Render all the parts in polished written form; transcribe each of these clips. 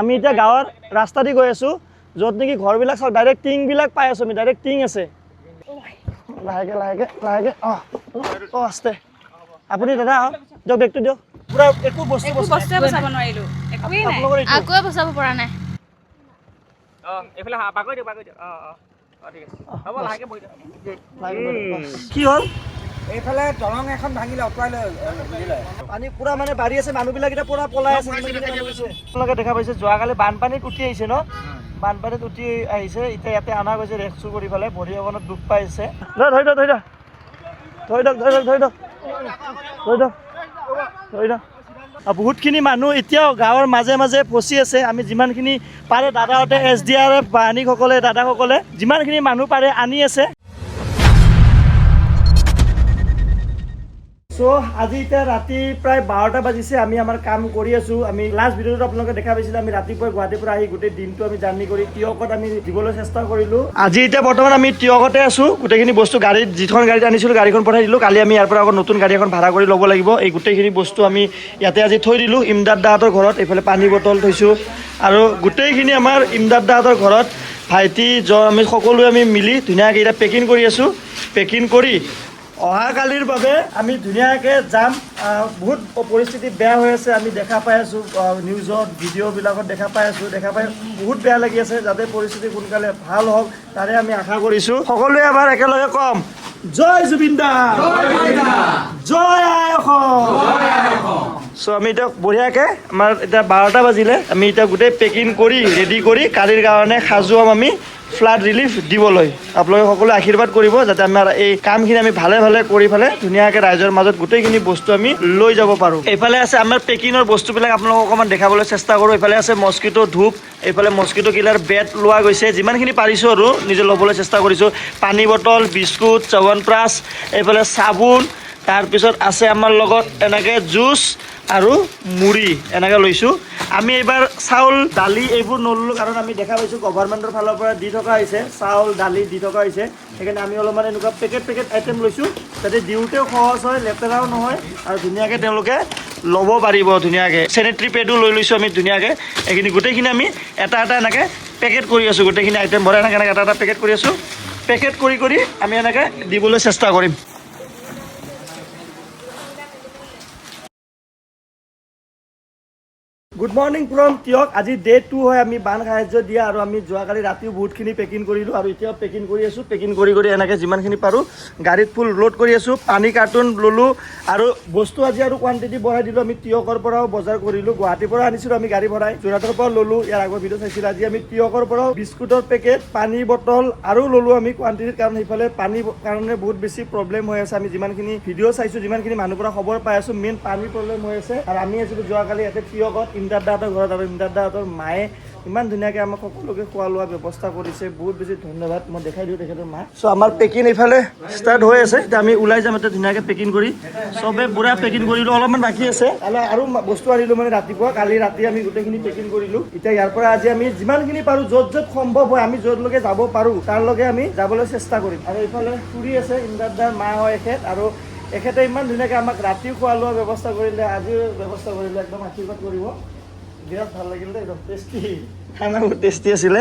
আমি এতিয়া গাঁৱৰ ৰাস্তা দি গৈ আছোঁ য'ত নেকি ঘৰবিলাক চাওক ডাইৰেক্ট টিংবিলাক পাই আছোঁ আমি ডাইৰেক্ট টিং আছে লাহেকে লাহেকে লাহেকে আস্তে আপুনি দাদা দিয়ক বেগটো দিয়ক পুৰা একো বস্তু বচাব নোৱাৰিলোঁ একোৱেই নাই আকোৱে বচাব পৰা নাই এইফালে পাগৈ দিয়ক ঠিক আছে হ'ব লাহেকে বহি কি হ'ল এইফালে দলং এখন ভাঙিলে অঁতৰাই লৈ পানী পুৰা মানে বাঢ়ি আছে মানুহবিলাক এতিয়া পুৰা পলাই আছে আপোনালোকে দেখা পাইছে যোৱাকালি বানপানীত উঠি আহিছে ন বানপানীত উঠি আহিছে এতিয়া ইয়াতে অনা গৈছে ৰেস্কিউ কৰি পেলাই ভৰি অকণত দুখ পাইছে ধৰি দিয়ক বহুতখিনি মানুহ এতিয়াও গাঁৱৰ মাজে মাজে ফচি আছে আমি যিমানখিনি পাৰে দাদাহঁতে SDRF বাহিনীসকলে দাদাসকলে যিমানখিনি মানুহ পাৰে আনি আছে সো আজি এতিয়া ৰাতি প্ৰায় 12টা বাজিছে আমি আমাৰ কাম কৰি আছোঁ আমি লাষ্ট ভিডিঅ'টো আপোনালোকে দেখা পাইছিলে আমি ৰাতিপুৱা গুৱাহাটীৰ পৰা আহি গোটেই দিনটো আমি জাৰ্ণি কৰি তিয়কত আমি দিবলৈ চেষ্টা কৰিলোঁ আজি এতিয়া বৰ্তমান আমি তিয়কতে আছোঁ গোটেইখিনি বস্তু গাড়ীত যিখন গাড়ীত আনিছিলোঁ গাড়ীখন পঠাই দিলোঁ কালি আমি ইয়াৰ পৰা আকৌ নতুন গাড়ী এখন ভাড়া কৰি ল'ব লাগিব এই গোটেইখিনি বস্তু আমি ইয়াতে আজি থৈ দিলোঁ ইমদাদ দাহঁতৰ ঘৰত এইফালে পানী বটল থৈছোঁ আৰু গোটেইখিনি আমাৰ ইমদাদ দাহঁতৰ ঘৰত ভাইটি আমি সকলোৱে আমি মিলি ধুনীয়াকৈ এতিয়া পেকিং কৰি আছোঁ পেকিং কৰি অহাকালিৰ বাবে আমি ধুনীয়াকৈ যাম বহুত পৰিস্থিতি বেয়া হৈ আছে আমি দেখা পাই আছোঁ নিউজত ভিডিঅ'বিলাকত দেখা পাই বহুত বেয়া লাগি আছে যাতে পৰিস্থিতি সোনকালে ভাল হওক তাৰে আমি আশা কৰিছোঁ সকলোৱে এবাৰ একেলগে ক'ম জয় জুবিন দা জয় আই অসম চ' আমি এতিয়া বঢ়িয়াকৈ আমাৰ এতিয়া 12টা বাজিলে আমি এতিয়া গোটেই পেকিং কৰি ৰেডি কৰি কালিৰ কাৰণে সাজু হ'ম আমি ফ্লাড ৰিলিফ দিবলৈ আপোনালোকে সকলোৱে আশীৰ্বাদ কৰিব যাতে আমাৰ এই কামখিনি আমি ভালে ভালে কৰি পেলাই ধুনীয়াকৈ ৰাইজৰ মাজত গোটেইখিনি বস্তু আমি লৈ যাব পাৰোঁ এইফালে আছে আমাৰ পেকিঙৰ বস্তুবিলাক আপোনালোকক অকণমান দেখাবলৈ চেষ্টা কৰোঁ এইফালে আছে মস্কিটো ধূপ এইফালে মস্কিটো কিলাৰ বেট লোৱা গৈছে যিমানখিনি পাৰিছোঁ আৰু নিজে ল'বলৈ চেষ্টা কৰিছোঁ পানী বটল বিস্কুট চ্যৱনপ্ৰাচ এইফালে চাবোন তাৰপিছত আছে আমাৰ লগত এনেকৈ জুচ আৰু মুড়ি এনেকৈ লৈছোঁ আমি এইবাৰ চাউল দালি এইবোৰ নললোঁ কাৰণ আমি দেখা পাইছোঁ গভৰ্ণমেণ্টৰ ফালৰ পৰা দি থকা হৈছে চাউল দালি দি থকা হৈছে সেইকাৰণে আমি অলপমান এনেকুৱা পেকেট আইটেম লৈছোঁ যাতে দিওঁতেও সহজ হয় লেতেৰাও নহয় আৰু ধুনীয়াকৈ তেওঁলোকে ল'ব পাৰিব ধুনীয়াকৈ চেনিটেৰী পেডো লৈ লৈছোঁ আমি ধুনীয়াকৈ এইখিনি গোটেইখিনি আমি এটা এনেকৈ পেকেট কৰি আছোঁ গোটেইখিনি আইটেম ভৰাই এনেকৈ এটা পেকেট কৰি আছোঁ পেকেট কৰি আমি এনেকৈ দিবলৈ চেষ্টা কৰিম গুড মৰ্ণিং ফ্ৰম তিয়ক আজি ডে 2 হয় আমি বান সাহায্য দিয়া আৰু আমি যোৱাকালি ৰাতিও বহুতখিনি পেকিং কৰিলোঁ আৰু এতিয়াও পেকিং কৰি আছোঁ পেকিং কৰি এনেকৈ যিমানখিনি পাৰোঁ গাড়ীত ফুল লোড কৰি আছোঁ পানী কাৰ্টুন ল'লোঁ আৰু বস্তু আজি আৰু কোৱান্টিটি বঢ়াই দিলোঁ আমি তিয়কৰ পৰাও বজাৰ কৰিলোঁ গুৱাহাটীৰ পৰা আনিছিলোঁ আমি গাড়ী ভৰাই যোৰহাটৰ পৰা ল'লোঁ ইয়াৰ আগৰ ভিডিঅ' চাইছিলোঁ আজি আমি তিয়কৰ পৰাও বিস্কুটৰ পেকেট পানী বটল আৰু ল'লোঁ আমি কোৱান্টিটিৰ কাৰণ সেইফালে পানীৰ কাৰণে বহুত বেছি প্ৰব্লেম হৈ আছে আমি যিমানখিনি ভিডিঅ' চাইছোঁ যিমানখিনি মানুহৰ পৰা খবৰ পাই আছোঁ মেইন পানীৰ প্ৰব্লেম হৈ আছে আৰু আমি আছিলোঁ যোৱাকালি ইয়াতে তিয়কত ইমদাদ দাহঁতৰ ঘৰত আৰু ইমদাদ দাহঁতৰ মায়ে ইমান ধুনীয়াকৈ আমাক সকলোকে খোৱা লোৱা ব্যৱস্থা কৰিছে বহুত বেছি ধন্যবাদ মই দেখাই দিওঁ তেখেতৰ মা চ' আমাৰ পেকিং এইফালে ষ্টাৰ্ট হৈ আছে এতিয়া আমি ওলাই যাম এতিয়া ধুনীয়াকৈ পেকিং কৰি চবে পুৰা পেকিং কৰিলোঁ অলপমান বাকী আছে আৰু বস্তু আনিলোঁ মানে ৰাতিপুৱা কালি ৰাতি আমি গোটেইখিনি পেকিং কৰিলোঁ এতিয়া ইয়াৰ পৰা আজি আমি যিমানখিনি পাৰোঁ য'ত সম্ভৱ হয় আমি য'তলৈকে যাব পাৰোঁ তাৰলৈকে আমি যাবলৈ চেষ্টা কৰিম আৰু এইফালে ফুৰি আছে ইমদাদ দাৰ মা হয় এখেত আৰু এখেতে ইমান ধুনীয়াকৈ আমাক ৰাতিও খোৱা লোৱা ব্যৱস্থা কৰিলে আজিও ব্যৱস্থা কৰিলে একদম আশীৰ্বাদ কৰিব বিৰাট ভাল লাগিল দেই একদম টেষ্টি খানা বহুত টেষ্টি আছিলে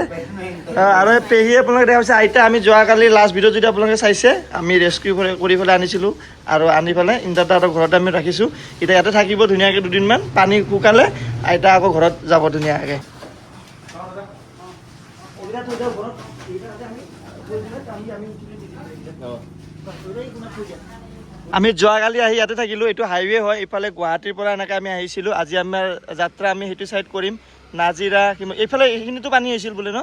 আৰু পেহী আপোনালোকে দেখা পাইছে আইতা আমি যোৱাকালি লাষ্ট ভিডিঅ' যদি আপোনালোকে চাইছে আমি ৰেস্কিউ কৰি পেলাই আনিছিলোঁ আৰু আনি পেলাই ইমদাদ দাহঁতৰ ঘৰতে আমি ৰাখিছোঁ এতিয়া ইয়াতে থাকিব ধুনীয়াকৈ দুদিনমান পানী শুকালে আইতা আকৌ ঘৰত যাব ধুনীয়াকৈ আমি যোৱাকালি আহি ইয়াতে থাকিলোঁ এইটো হাইৱে হয় ইফালে গুৱাহাটীৰ পৰা এনেকৈ আমি আহিছিলোঁ আজি আমাৰ যাত্ৰা আমি সেইটো চাইড কৰিম নাজিৰা এইফালে এইখিনিতো পানী হৈছিল বোলে ন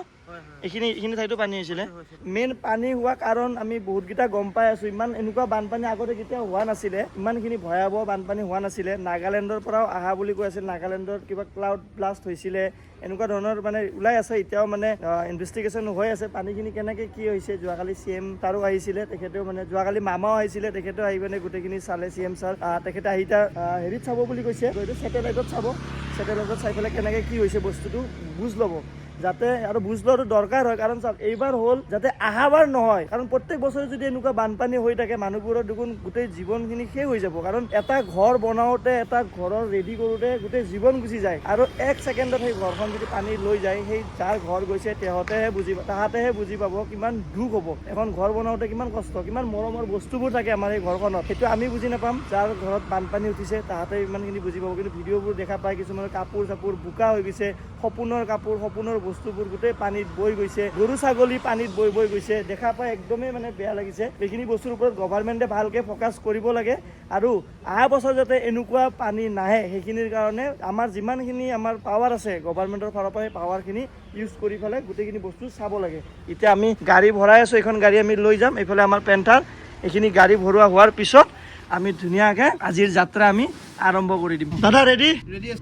এইখিনি ঠাইতো পানী হৈছিলে মেইন পানী হোৱা কাৰণ আমি বহুতকেইটা গম পাই আছোঁ ইমান এনেকুৱা বানপানী আগতে কেতিয়াও হোৱা নাছিলে ইমানখিনি ভয়াৱহ বানপানী হোৱা নাছিলে নাগালেণ্ডৰ পৰাও অহা বুলি কৈ আছিল নাগালেণ্ডত কিবা ক্লাউড ব্লাষ্ট হৈছিলে এনেকুৱা ধৰণৰ মানে ওলাই আছে এতিয়াও মানে ইনভেষ্টিগেশ্যন হৈ আছে পানীখিনি কেনেকৈ কি হৈছে যোৱাকালি CM ছাৰো আহিছিলে তেখেতেও মানে যোৱাকালি মামাও আহিছিলে তেখেতেও আহি মানে গোটেইখিনি চালে CM ছাৰ তেখেতে আহি তাৰ হেৰিত চাব বুলি কৈছে ছেটেলাইটত চাব ছেটেলাইটত চাই পেলাই কেনেকৈ কি হৈছে বস্তুটো বুজ ল'ব যাতে আৰু বুজ লোৱাটো দৰকাৰ হয় কাৰণ চাওক এইবাৰ হ'ল যাতে আহাবাৰ নহয় কাৰণ প্ৰত্যেক বছৰে যদি এনেকুৱা বানপানী হৈ থাকে মানুহবোৰৰ দেখোন গোটেই জীৱনখিনি শেষ হৈ যাব কাৰণ এটা ঘৰ বনাওঁতে এটা ঘৰৰ ৰেডি কৰোঁতে গোটেই জীৱন গুচি যায় আৰু 1 ছেকেণ্ডত সেই ঘৰখন যদি পানী লৈ যায় সেই যাৰ ঘৰ গৈছে তাহাঁতেহে বুজি পাব কিমান দুখ হ'ব এখন ঘৰ বনাওঁতে কিমান কষ্ট কিমান মৰমৰ বস্তুবোৰ থাকে আমাৰ এই ঘৰখনত সেইটো আমি বুজি নাপাম যাৰ ঘৰত বানপানী উঠিছে তাহাঁতে ইমানখিনি বুজি পাব কিন্তু ভিডিঅ'বোৰ দেখা পায় কিছুমানৰ কাপোৰ চাপোৰ বোকা হৈ গৈছে সপোনৰ কাপোৰ সপোনৰ বস্তুবোৰ গোটেই পানীত বৈ গৈছে গৰু ছাগলী পানীত বৈ গৈছে দেখা পাই একদমেই মানে বেয়া লাগিছে এইখিনি বস্তুৰ ওপৰত গভৰ্ণমেণ্টে ভালকৈ ফ'কাছ কৰিব লাগে আৰু অহা বছৰ যাতে এনেকুৱা পানী নাহে সেইখিনিৰ কাৰণে আমাৰ যিমানখিনি আমাৰ পাৱাৰ আছে গভৰ্ণমেণ্টৰ ফালৰ পৰা সেই পাৱাৰখিনি ইউজ কৰি পেলাই গোটেইখিনি বস্তু চাব লাগে এতিয়া আমি গাড়ী ভৰাই আছোঁ এইখন গাড়ী আমি লৈ যাম এইফালে আমাৰ পেণ্টাৰ এইখিনি গাড়ী ভৰোৱা হোৱাৰ পিছত আমি ধুনীয়াকৈ আজিৰ যাত্ৰা আমি আৰম্ভ কৰি দিম দাদা ৰেডি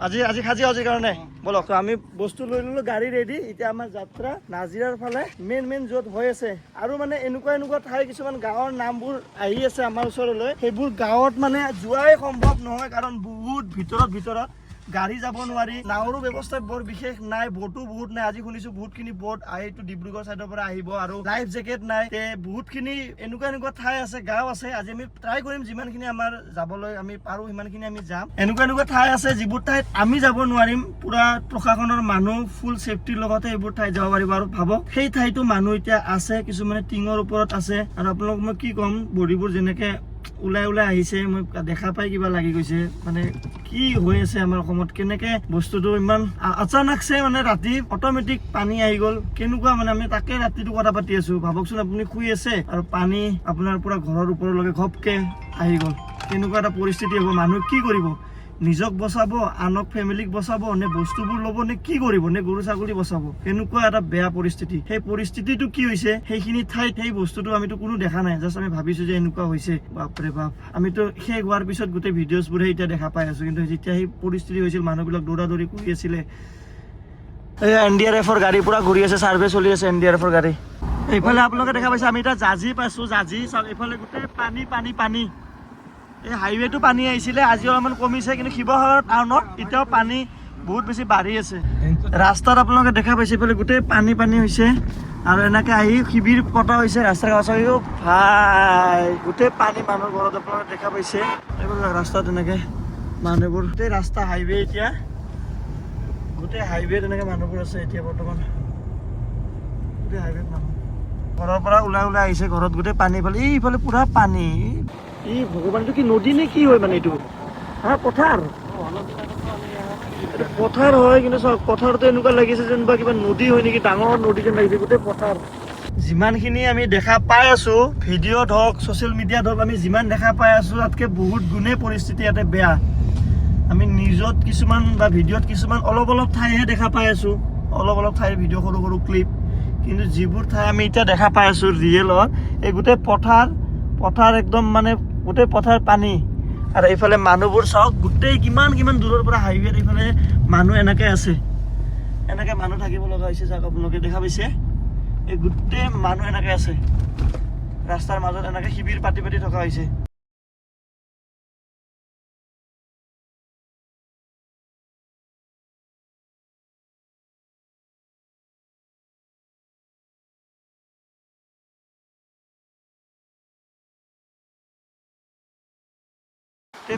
আজি সাজি আজিৰ কাৰণে বলক তো আমি বস্তু লৈ ল'লো গাড়ী ৰেডি এতিয়া আমাৰ যাত্ৰা নাজিৰাৰ ফালে মেইন য'ত হৈ আছে আৰু মানে এনেকুৱা ঠাই কিছুমান গাঁৱৰ নামবোৰ আহি আছে আমাৰ ওচৰলৈ সেইবোৰ গাঁৱত মানে যোৱাই সম্ভৱ নহয় কাৰণ বহুত ভিতৰত গাড়ী যাব নোৱাৰি নাৱৰো ব্যৱস্থা বৰ বিশেষ নাই ব'টো বহুত নাই আজি শুনিছোঁ বহুতখিনি ব'ট এইটো ডিব্ৰুগড় চাইডৰ পৰা আহিব আৰু লাইফ জেকেট নাই বহুতখিনি এনেকুৱা ঠাই আছে গাঁও আছে আজি আমি ট্ৰাই কৰিম যিমানখিনি আমাৰ যাবলৈ আমি পাৰোঁ সিমানখিনি আমি যাম এনেকুৱা ঠাই আছে যিবোৰ ঠাইত আমি যাব নোৱাৰিম পুৰা প্ৰশাসনৰ মানুহ ফুল ছেফটিৰ লগতে এইবোৰ ঠাইত যাব পাৰিব আৰু ভাবক সেই ঠাইতো মানুহ এতিয়া আছে কিছুমানে টিঙৰ ওপৰত আছে আৰু আপোনালোক মই কি ক'ম বডিবোৰ যেনেকৈ ওলাই আহিছে মই দেখা পাই কিবা লাগি গৈছে মানে কি হৈ আছে আমাৰ অসমত কেনেকে বস্তুটো ইমান আচানকছে মানে ৰাতি অট'মেটিক পানী আহি গ'ল কেনেকুৱা মানে আমি তাকে ৰাতিটো কথা পাতি আছো ভাবকচোন আপুনি শুই আছে আৰু পানী আপোনাৰ পুৰা ঘৰৰ ওপৰলৈকে ঘপকে আহি গ'ল কেনেকুৱা এটা পৰিস্থিতি হ'ব মানুহ কি কৰিব নিজক বচাব আনক ফেমিলিক বচাব নে বস্তুবোৰ ল'ব নে কি কৰিব নে গৰু ছাগলী বচাব কেনেকুৱা এটা বেয়া পৰিস্থিতি সেই পৰিস্থিতিটো কি হৈছে সেইখিনি ঠাইত সেই বস্তুটো আমিতো কোনো দেখা নাই জাষ্ট আমি ভাবিছো যে এনেকুৱা হৈছে বাপৰে বাপ আমিতো শেষ হোৱাৰ পিছত গোটেই ভিডিঅ'জবোৰহে এতিয়া দেখা পাই আছো কিন্তু যেতিয়া সেই পৰিস্থিতি হৈছিল মানুহবিলাক দৌৰি কৰি আছিলে এই NDRFৰ গাড়ী পুৰা ঘূৰি আছে ছাৰ্ভে চলি আছে NDRFৰ গাড়ী এইফালে আপোনালোকে দেখা পাইছে আমি এতিয়া জাজি পাইছো জাজি চাওক এইফালে গোটেই পানী এই হাইৱেটো পানী আহিছিলে আজি অলপমান কমিছে কিন্তু শিৱসাগৰ টাউনত এতিয়াও পানী বহুত বেছি বাঢ়ি আছে ৰাস্তাত আপোনালোকে দেখা পাইছে এইফালে গোটেই পানী হৈছে আৰু এনেকৈ আহি শিবিৰ পতা হৈছে ৰাস্তাৰ কাষেও ভাই গোটেই পানী মানুহৰ ঘৰত আপোনালোকে দেখা পাইছে এইবোৰ ৰাস্তাত এনেকৈ মানুহবোৰ গোটেই ৰাস্তা হাইৱে এতিয়া গোটেই হাইৱেত এনেকৈ মানুহবোৰ আছে এতিয়া বৰ্তমান গোটেই হাইৱেত মানুহ ঘৰৰ পৰা ওলাই আহিছে ঘৰত গোটেই পানী এইফালে পুৰা পানী এই ভগৱানটো কি নদী নে কি হয় মানে এইটো পথাৰ হয় কিন্তু চাওক পথাৰতো এনেকুৱা লাগিছে যেন বা কিবা নদী হয় নেকি ডাঙৰ নদী যেন লাগিছে গোটেই পথাৰ যিমানখিনি আমি দেখা পাই আছো ভিডিঅ'ত হওক ছ'চিয়েল মিডিয়াত হওক আমি যিমান দেখা পাই আছো তাতকৈ বহুত গুণে পৰিস্থিতি ইয়াতে বেয়া আমি নিউজত কিছুমান বা ভিডিঅ'ত কিছুমান অলপ ঠাইহে দেখা পাই আছো অলপ ঠাইৰ ভিডিঅ' সৰু ক্লিপ কিন্তু যিবোৰ ঠাই আমি এতিয়া দেখা পাই আছো ৰিয়েলত এই গোটেই পথাৰ একদম মানে গোটেই পথাৰ পানী আৰু এইফালে মানুহবোৰ চাওক গোটেই কিমান দূৰৰ পৰা হাইৱেত এইফালে মানুহ এনেকৈ আছে এনেকৈ মানুহ থাকিব লগা হৈছে চাওক আপোনালোকে দেখা পাইছে এই গোটেই মানুহ এনেকৈ আছে ৰাস্তাৰ মাজত এনেকৈ শিবিৰ পাতি থকা হৈছে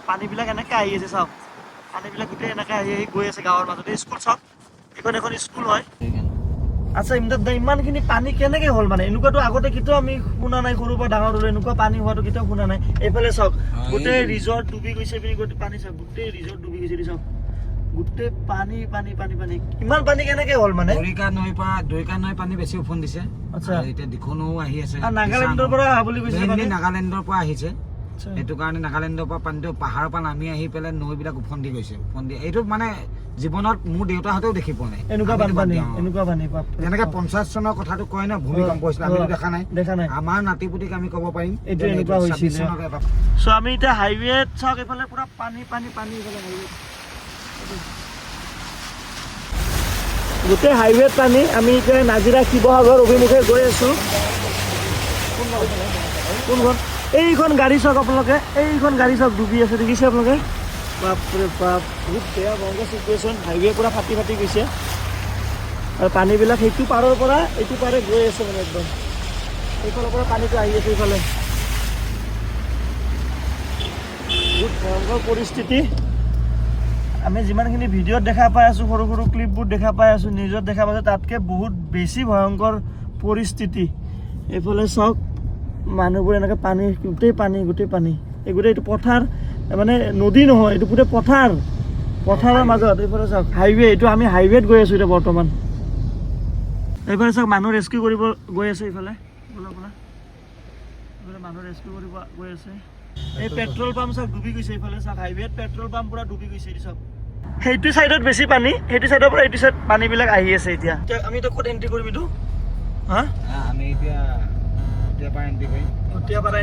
পানীবিলাক এনেকৈ আহি আছে চাওক পানীবিলাক গোটেই এনেকৈ আহি গৈ আছে গাঁৱৰ মাজতে স্কুল চাওক এখন স্কুল হয় আচ্ছা ইমানখিনি পানী কেনেকৈ হ'ল মানে এনেকুৱাতো আগতে কেতিয়াও আমি শুনা নাই সৰুৰ পৰা ডাঙৰ হ'লো এনেকুৱা পানী হোৱাটো কেতিয়াও শুনা নাই এইফালে চাওক গোটেই ৰিজৰ্ট ডুবি গৈছে বুলি গোটেই পানী চাওক গোটেই ৰিজৰ্ট ডুবি গৈছে চাওক গোটেই পানী ইমান পানী কেনেকৈ হ'ল মানে দৈকা নৈ পানী বেছি উফন্দ দিছে আচ্ছা এতিয়া দিখনো আহি আছে নাগালেণ্ডৰ পৰা অহা বুলি কৈছে নাগালেণ্ডৰ পৰা আহিছে সেইটো কাৰণে নাগালেণ্ডৰ পৰা পানীটো পাহাৰৰ পৰা নামি আহি পেলাই নৈবিলাক উফন্দি গৈছে এইটো মানে জীৱনত মোৰ দেউতাহঁতেও দেখি পোৱা নাই এনেকুৱা পানী যেনেকে 50 চনৰ কথাটো কয় ন ভূমিকম্প হৈছিল আমি দেখা নাই আমাৰ নাতিপুতিক আমি ক'ব পাৰিম এইটো এনেকুৱা হৈছিল চ' আমি এতিয়া হাইৱেত চাওক এইফালে পুৰা পানী এইফালে হাইৱেত গোটেই হাইৱেত পানী আমি এতিয়া নাজিৰা শিৱসাগৰ অভিমুখে গৈ আছো কোনখন এইখন গাড়ী চাওক আপোনালোকে ডুবি আছে দেখিছে আপোনালোকে বাপৰে বাপ বহুত বেয়া ভয়ংকৰ চিটুৱেশ্যন হাইৱে পুৰা ফাটি গৈছে আৰু পানীবিলাক সেইটো পাৰৰ পৰা এইটো পাৰে গৈ আছে মানে একদম এইফালৰ পৰা পানীটো আহি আছে এইফালে বহুত ভয়ংকৰ পৰিস্থিতি আমি যিমানখিনি ভিডিঅ'ত দেখা পাই আছোঁ সৰু সৰু ক্লিপবোৰ দেখা পাই আছোঁ নিউজত দেখা পাইছোঁ তাতকৈ বহুত বেছি ভয়ংকৰ পৰিস্থিতি এইফালে চাওক মানুহবোৰ এনেকৈ পানী গোটেই পানী এই গোটেই এইটো পথাৰ মানে নদী নহয় এইটো গোটেই পথাৰৰ মাজত এইফালে চাওক হাইৱে এইটো আমি হাইৱেত গৈ আছোঁ এতিয়া বৰ্তমান এইফালে চাওক মানুহ ৰেস্কিউ কৰিব গৈ আছে এইফালে মানুহ ৰেস্কিউ কৰিব গৈ আছে এই পেট্ৰল পাম্প চাওক ডুবি গৈছে এইফালে চাওক হাইৱেত পেট্ৰল পাম্প পুৰা ডুবি গৈছে এইটো চাওক সেইটো চাইডত বেছি পানী সেইটো চাইডৰ পৰা এইটো চাইড পানীবিলাক আহি আছে এতিয়া আমি এতিয়া ক'ত এণ্ট্ৰি কৰিম এইটো হা আমি এতিয়া পৰা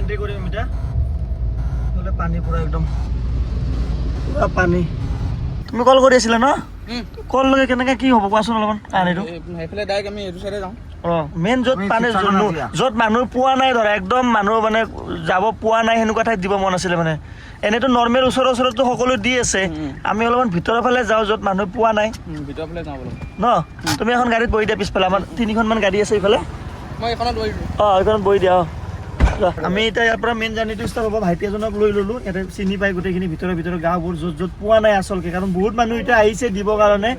এণ্ট্ৰি কৰিম এতিয়া বোলে পানী পুৰা একদম পুৰা পানী তুমি কল কৰি আছিলা ন কল লগে কেনেকৈ কি হ'ব কোৱাচোন অলপমান কাহিনীটো সেইফালে ডাইৰেক্ট আমি এইটো চাইডে যাওঁ মেইন য'ত পানী য'ত মানুহ পোৱা নাই ধৰা একদম মানুহ মানে যাব পোৱা নাই সেনেকুৱা ঠাইত দিব মন আছিলে মানে এনেতো নৰ্মেল ওচৰতো সকলো দি আছে আমি অলপমান ভিতৰৰ ফালে যাওঁ য'ত মানুহ পোৱা নাই ভিতৰৰ ফালে যাওঁ বোলো ন তুমি এখন গাড়ীত বহি দিয়া পিছফালে আমাৰ 3খনমান গাড়ী আছে এইফালে মই এইখনত বহিছোঁ এইখনত বহি দিয়া আমি এতিয়া ইয়াৰ পৰা মেইন জাৰ্ণিটো ষ্টাৰ্ট হ'ব ভাইটি এজনক লৈ ল'লোঁ ইয়াতে চিনি পাই গোটেইখিনি ভিতৰৰ গাঁওবোৰ য'ত পোৱা নাই আচলকৈ কাৰণ বহুত মানুহ এতিয়া আহিছে দিবৰ কাৰণে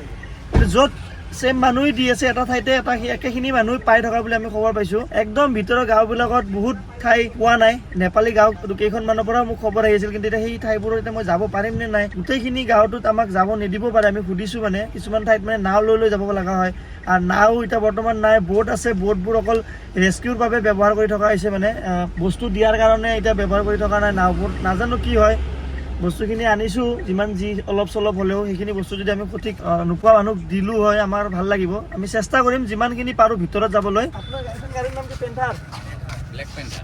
য'ত চেম মানুহে দি আছে এটা ঠাইতে একেখিনি মানুহ পাই থকা বুলি আমি খবৰ পাইছোঁ একদম ভিতৰৰ গাঁওবিলাকত বহুত ঠাই পোৱা নাই নেপালী গাঁও কেইখনমানৰ পৰা মোক খবৰ আহিছিল কিন্তু এতিয়া সেই ঠাইবোৰত এতিয়া মই যাব পাৰিম নে নাই গোটেইখিনি গাঁৱটোত আমাক যাব নিদিব পাৰে আমি সুধিছোঁ মানে কিছুমান ঠাইত মানে নাও লৈ যাব লগা হয় আৰু নাও এতিয়া বৰ্তমান নাই বোট আছে বোটবোৰ অকল ৰেস্কিউৰ বাবে ব্যৱহাৰ কৰি থকা হৈছে মানে বস্তু দিয়াৰ কাৰণে এতিয়া ব্যৱহাৰ কৰি থকা নাই নাওবোৰ নাজানো কি হয় বস্তুখিনি আনিছোঁ যিমান যি অলপ চলপ হ'লেও সেইখিনি বস্তু যদি আমি সঠিক নোপোৱা মানুহক দিলোঁ হয় আমাৰ ভাল লাগিব আমি চেষ্টা কৰিম যিমানখিনি পাৰোঁ ভিতৰত যাবলৈ আপোনাৰ গাড়ীৰ নাম কি পেণ্টাৰ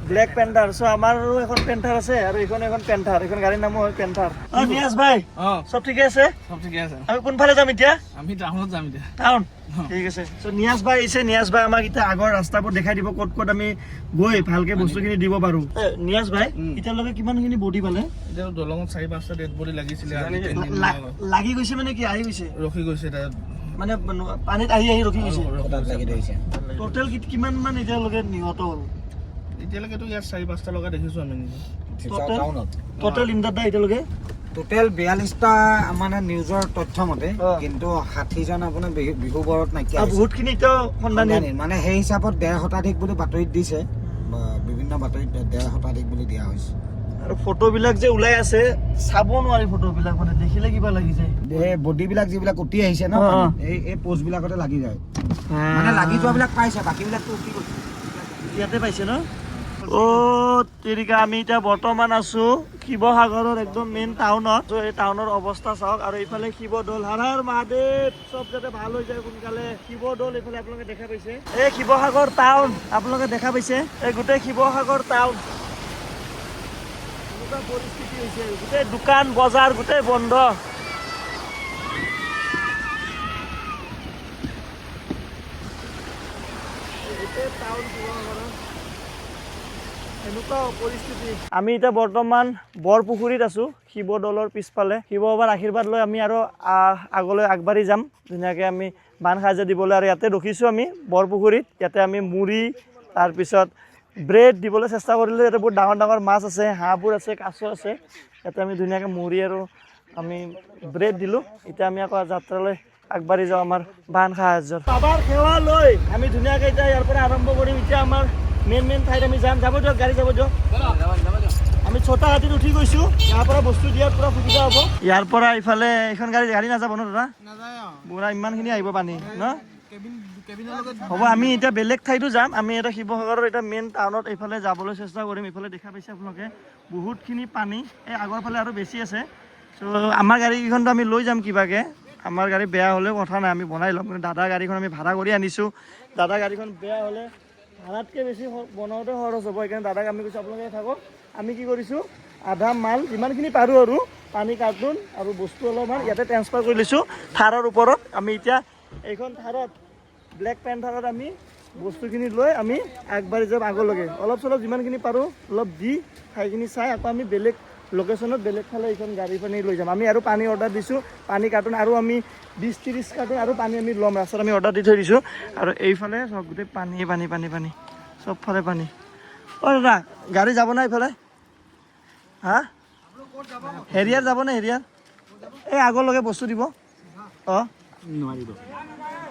ব্লেক পেণ্টাৰ চ' আমাৰো এখন পেণ্টাৰ আছে আৰু এখন পেণ্টাৰ এখন গাড়ীৰ নামো হয় পেণ্টাৰ নিয়াজ ভাই চব ঠিকে আছে আমি কোনফালে যাম এতিয়া আমি টাউনত যাম এতিয়া টাউন ঠিক আছে চ' নিয়াজ ভাই আমাক এতিয়া আগৰ ৰাস্তাবোৰ দেখাই দিব ক'ত আমি গৈ ভালকে বস্তুখিনি দিব পাৰোঁ নিয়াজ ভাই এতিয়ালৈকে কিমানখিনি বডি পালে এতিয়া দলঙত 4-5টা ডেড বডি লাগিছিলে লাগি গৈছে মানে কি আহি গৈছে ৰখি গৈছে তাত মানে পানীত আহি ৰখি গৈছে টোটেল কিমান মান এতিয়ালৈকে নিহত হ'ল এতিয়ালৈকেতো ইয়াত 4-5টা লগা দেখিছোঁ আমি নিজে টোটেল ইণ্ডাৰটা এতিয়ালৈকে টোটেল 42টা মানে নিউজৰ তথ্য মতে কিন্তু 60জন আপোনাৰ বিহুবৰত নাইকিয়া বহুতখিনি এতিয়াও সন্ধানী মানে সেই হিচাপত 1.5 শতাধিক বুলি বাতৰিত দিছে বিভিন্ন বাতৰিত 1.5 শতাধিক বুলি দিয়া হৈছে আৰু ফটোবিলাক যে ওলাই আছে চাব নোৱাৰি ফটোবিলাক মানে দেখিলে কিবা লাগি যায় এই বডিবিলাক যিবিলাক উঠি আহিছে ন এই পোষ্টবিলাকতে লাগি যায় মানে লাগি যোৱাবিলাক পাইছে বাকীবিলাকতো উঠি গৈছে ইয়াতে পাইছে ন তেৰিকা আমি এতিয়া বৰ্তমান আছোঁ শিৱসাগৰৰ একদম মেইন টাউনত এই টাউনৰ অৱস্থা চাওক আৰু এইফালে শিৱদৌল হৰ হৰ মহাদেৱ চব যাতে ভাল হৈ যায় সোনকালে শিৱদৌল এইফালে আপোনালোকে দেখা পাইছে এই শিৱসাগৰ টাউন আপোনালোকে দেখা পাইছে এই গোটেই শিৱসাগৰ টাউন এনেকুৱা পৰিস্থিতি হৈছে গোটেই দোকান বজাৰ গোটেই বন্ধ টাউন শিৱসাগৰৰ এনেকুৱা পৰিস্থিতি আমি এতিয়া বৰ্তমান বৰপুখুৰীত আছোঁ শিৱদৌলৰ পিছফালে শিৱ বাবাৰ আশীৰ্বাদ লৈ আমি আৰু আগলৈ আগবাঢ়ি যাম ধুনীয়াকৈ আমি বান সাহায্য দিবলৈ আৰু ইয়াতে ৰখিছোঁ আমি বৰপুখুৰীত ইয়াতে আমি মুড়ি তাৰপিছত ব্ৰেড দিবলৈ চেষ্টা কৰিলোঁ ইয়াতে বহুত ডাঙৰ মাছ আছে হাঁহবোৰ আছে কাছ আছে ইয়াতে আমি ধুনীয়াকৈ মুড়ি আৰু আমি ব্ৰেড দিলোঁ এতিয়া আমি আকৌ যাত্ৰালৈ আগবাঢ়ি যাওঁ আমাৰ বান সাহায্যৰ বাবাৰ সেৱা লৈ আমি ধুনীয়াকৈ এতিয়া ইয়াৰ পৰা আৰম্ভ কৰিম এতিয়া আমাৰ মেইন ঠাইত আমি যাম যাব দিয়ক গাড়ী যাব দিয়ক আমি 6টা ৰাতিত উঠি গৈছোঁ ইয়াৰ পৰা বস্তু দিয়াৰ পৰা সুবিধা হ'ব ইয়াৰ পৰা ইফালে এইখন গাড়ী নাযাব ন দাদা বুঢ়া ইমানখিনি আহিব পানী ন হ'ব আমি এতিয়া বেলেগ ঠাইতো যাম আমি এটা শিৱসাগৰৰ এটা মেইন টাউনত এইফালে যাবলৈ চেষ্টা কৰিম এইফালে দেখা পাইছে আপোনালোকে বহুতখিনি পানী এই আগৰ ফালে আৰু বেছি আছে চ' আমাৰ গাড়ীকেইখনতো আমি লৈ যাম কিবাকৈ আমাৰ গাড়ী বেয়া হ'লেও কথা নাই আমি বনাই ল'ম কিন্তু দাদা গাড়ীখন আমি ভাড়া কৰি আনিছোঁ দাদা গাড়ীখন বেয়া হ'লে ভাড়াতকৈ বেছি বনাওঁতে খৰচ হ'ব সেইকাৰণে দাদাক আমি কৈছোঁ আপোনালোকে থাকক আমি কি কৰিছোঁ আধা মাল যিমানখিনি পাৰোঁ আৰু পানী কাৰ্টুন আৰু বস্তু অলপমান ইয়াতে ট্ৰেন্সফাৰ কৰি লৈছোঁ থাৰৰ ওপৰত আমি এতিয়া এইখন থাৰত ব্লেক পেণ্টাৰত আমি বস্তুখিনি লৈ আমি আগবাঢ়ি যাম আগলৈকে অলপ চলপ যিমানখিনি পাৰোঁ অলপ দি ঠাইখিনি চাই আকৌ আমি বেলেগ লোকেশ্যনত বেলেগ ফালে এইখন গাড়ী পানী লৈ যাম। আমি আৰু পানী অৰ্ডাৰ দিছোঁ, পানী কাৰ্টুন আৰু আমি 20-30 কাৰ্টুন আৰু পানী আমি ল'ম। ৰাস্তাত আমি অৰ্ডাৰ দি থৈ দিছোঁ। আৰু এইফালে চব গোটেই পানী পানী পানী পানী চবফালে পানী। অ' দাদা গাড়ী যাব না এইফালে? হা হেৰিয়াৰ যাব নে? হেৰিয়াৰ এই আগলৈকে বস্তু দিব। অঁ নোৱাৰিব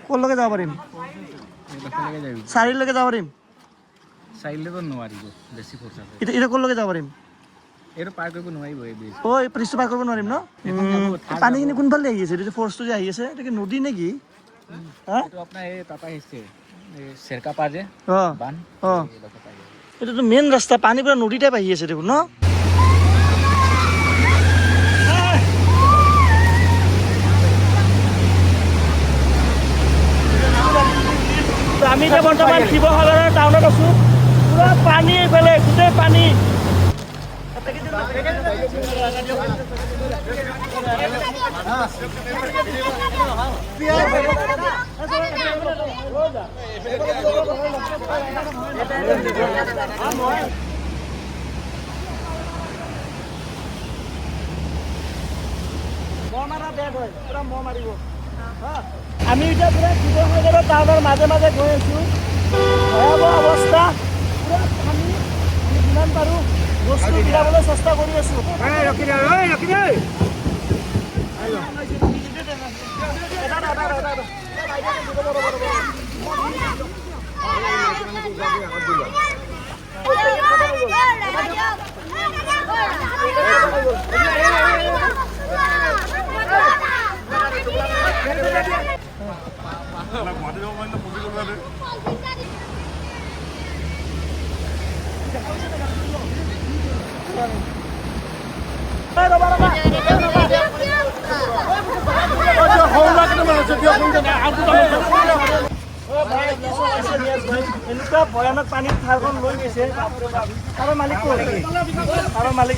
ক'লৈকে যাব পাৰিম? চাৰিলৈকে যাব পাৰিম। চাৰিলৈকে নোৱাৰিব বেছি খৰচ আছে এতিয়া ক'লৈকে যাব পাৰিম? এইটো পাৰ কৰিব নোৱাৰিব এই ব্ৰিজ অ' এই ব্ৰিজটো পাৰ কৰিব নোৱাৰিম ন? পানীখিনি কোনফালে আহি আছে? এইটো যে ফৰ্চটো যে আহি আছে এইটো কি নদী নেকি? হা এইটো আপোনাৰ এই তাপা আহিছে এই চেৰকাপা যে অঁ বান অঁ এইটোতো মেইন ৰাস্তা, পানী পুৰা নদী টাইপ আহি আছে দেখোন ন? আমি এতিয়া বৰ্তমান শিৱসাগৰৰ টাউনত আছোঁ। পুৰা পানী এইফালে, গোটেই পানী। আমি এতিয়া পুৰা শিৱসাগৰৰ টাউনৰ মাজে মাজে গৈ আছোঁ। ভয়াৱহ অৱস্থা, পুৰা পানী। আমি যিমান পাৰোঁ বস্তু মিলাবলৈ চেষ্টা কৰি আছোঁ। এনেকুৱা ভয়ানক পানীত থাৰখন লৈ গৈছে। তাৰ মালিক ক'ত? তাৰ মালিক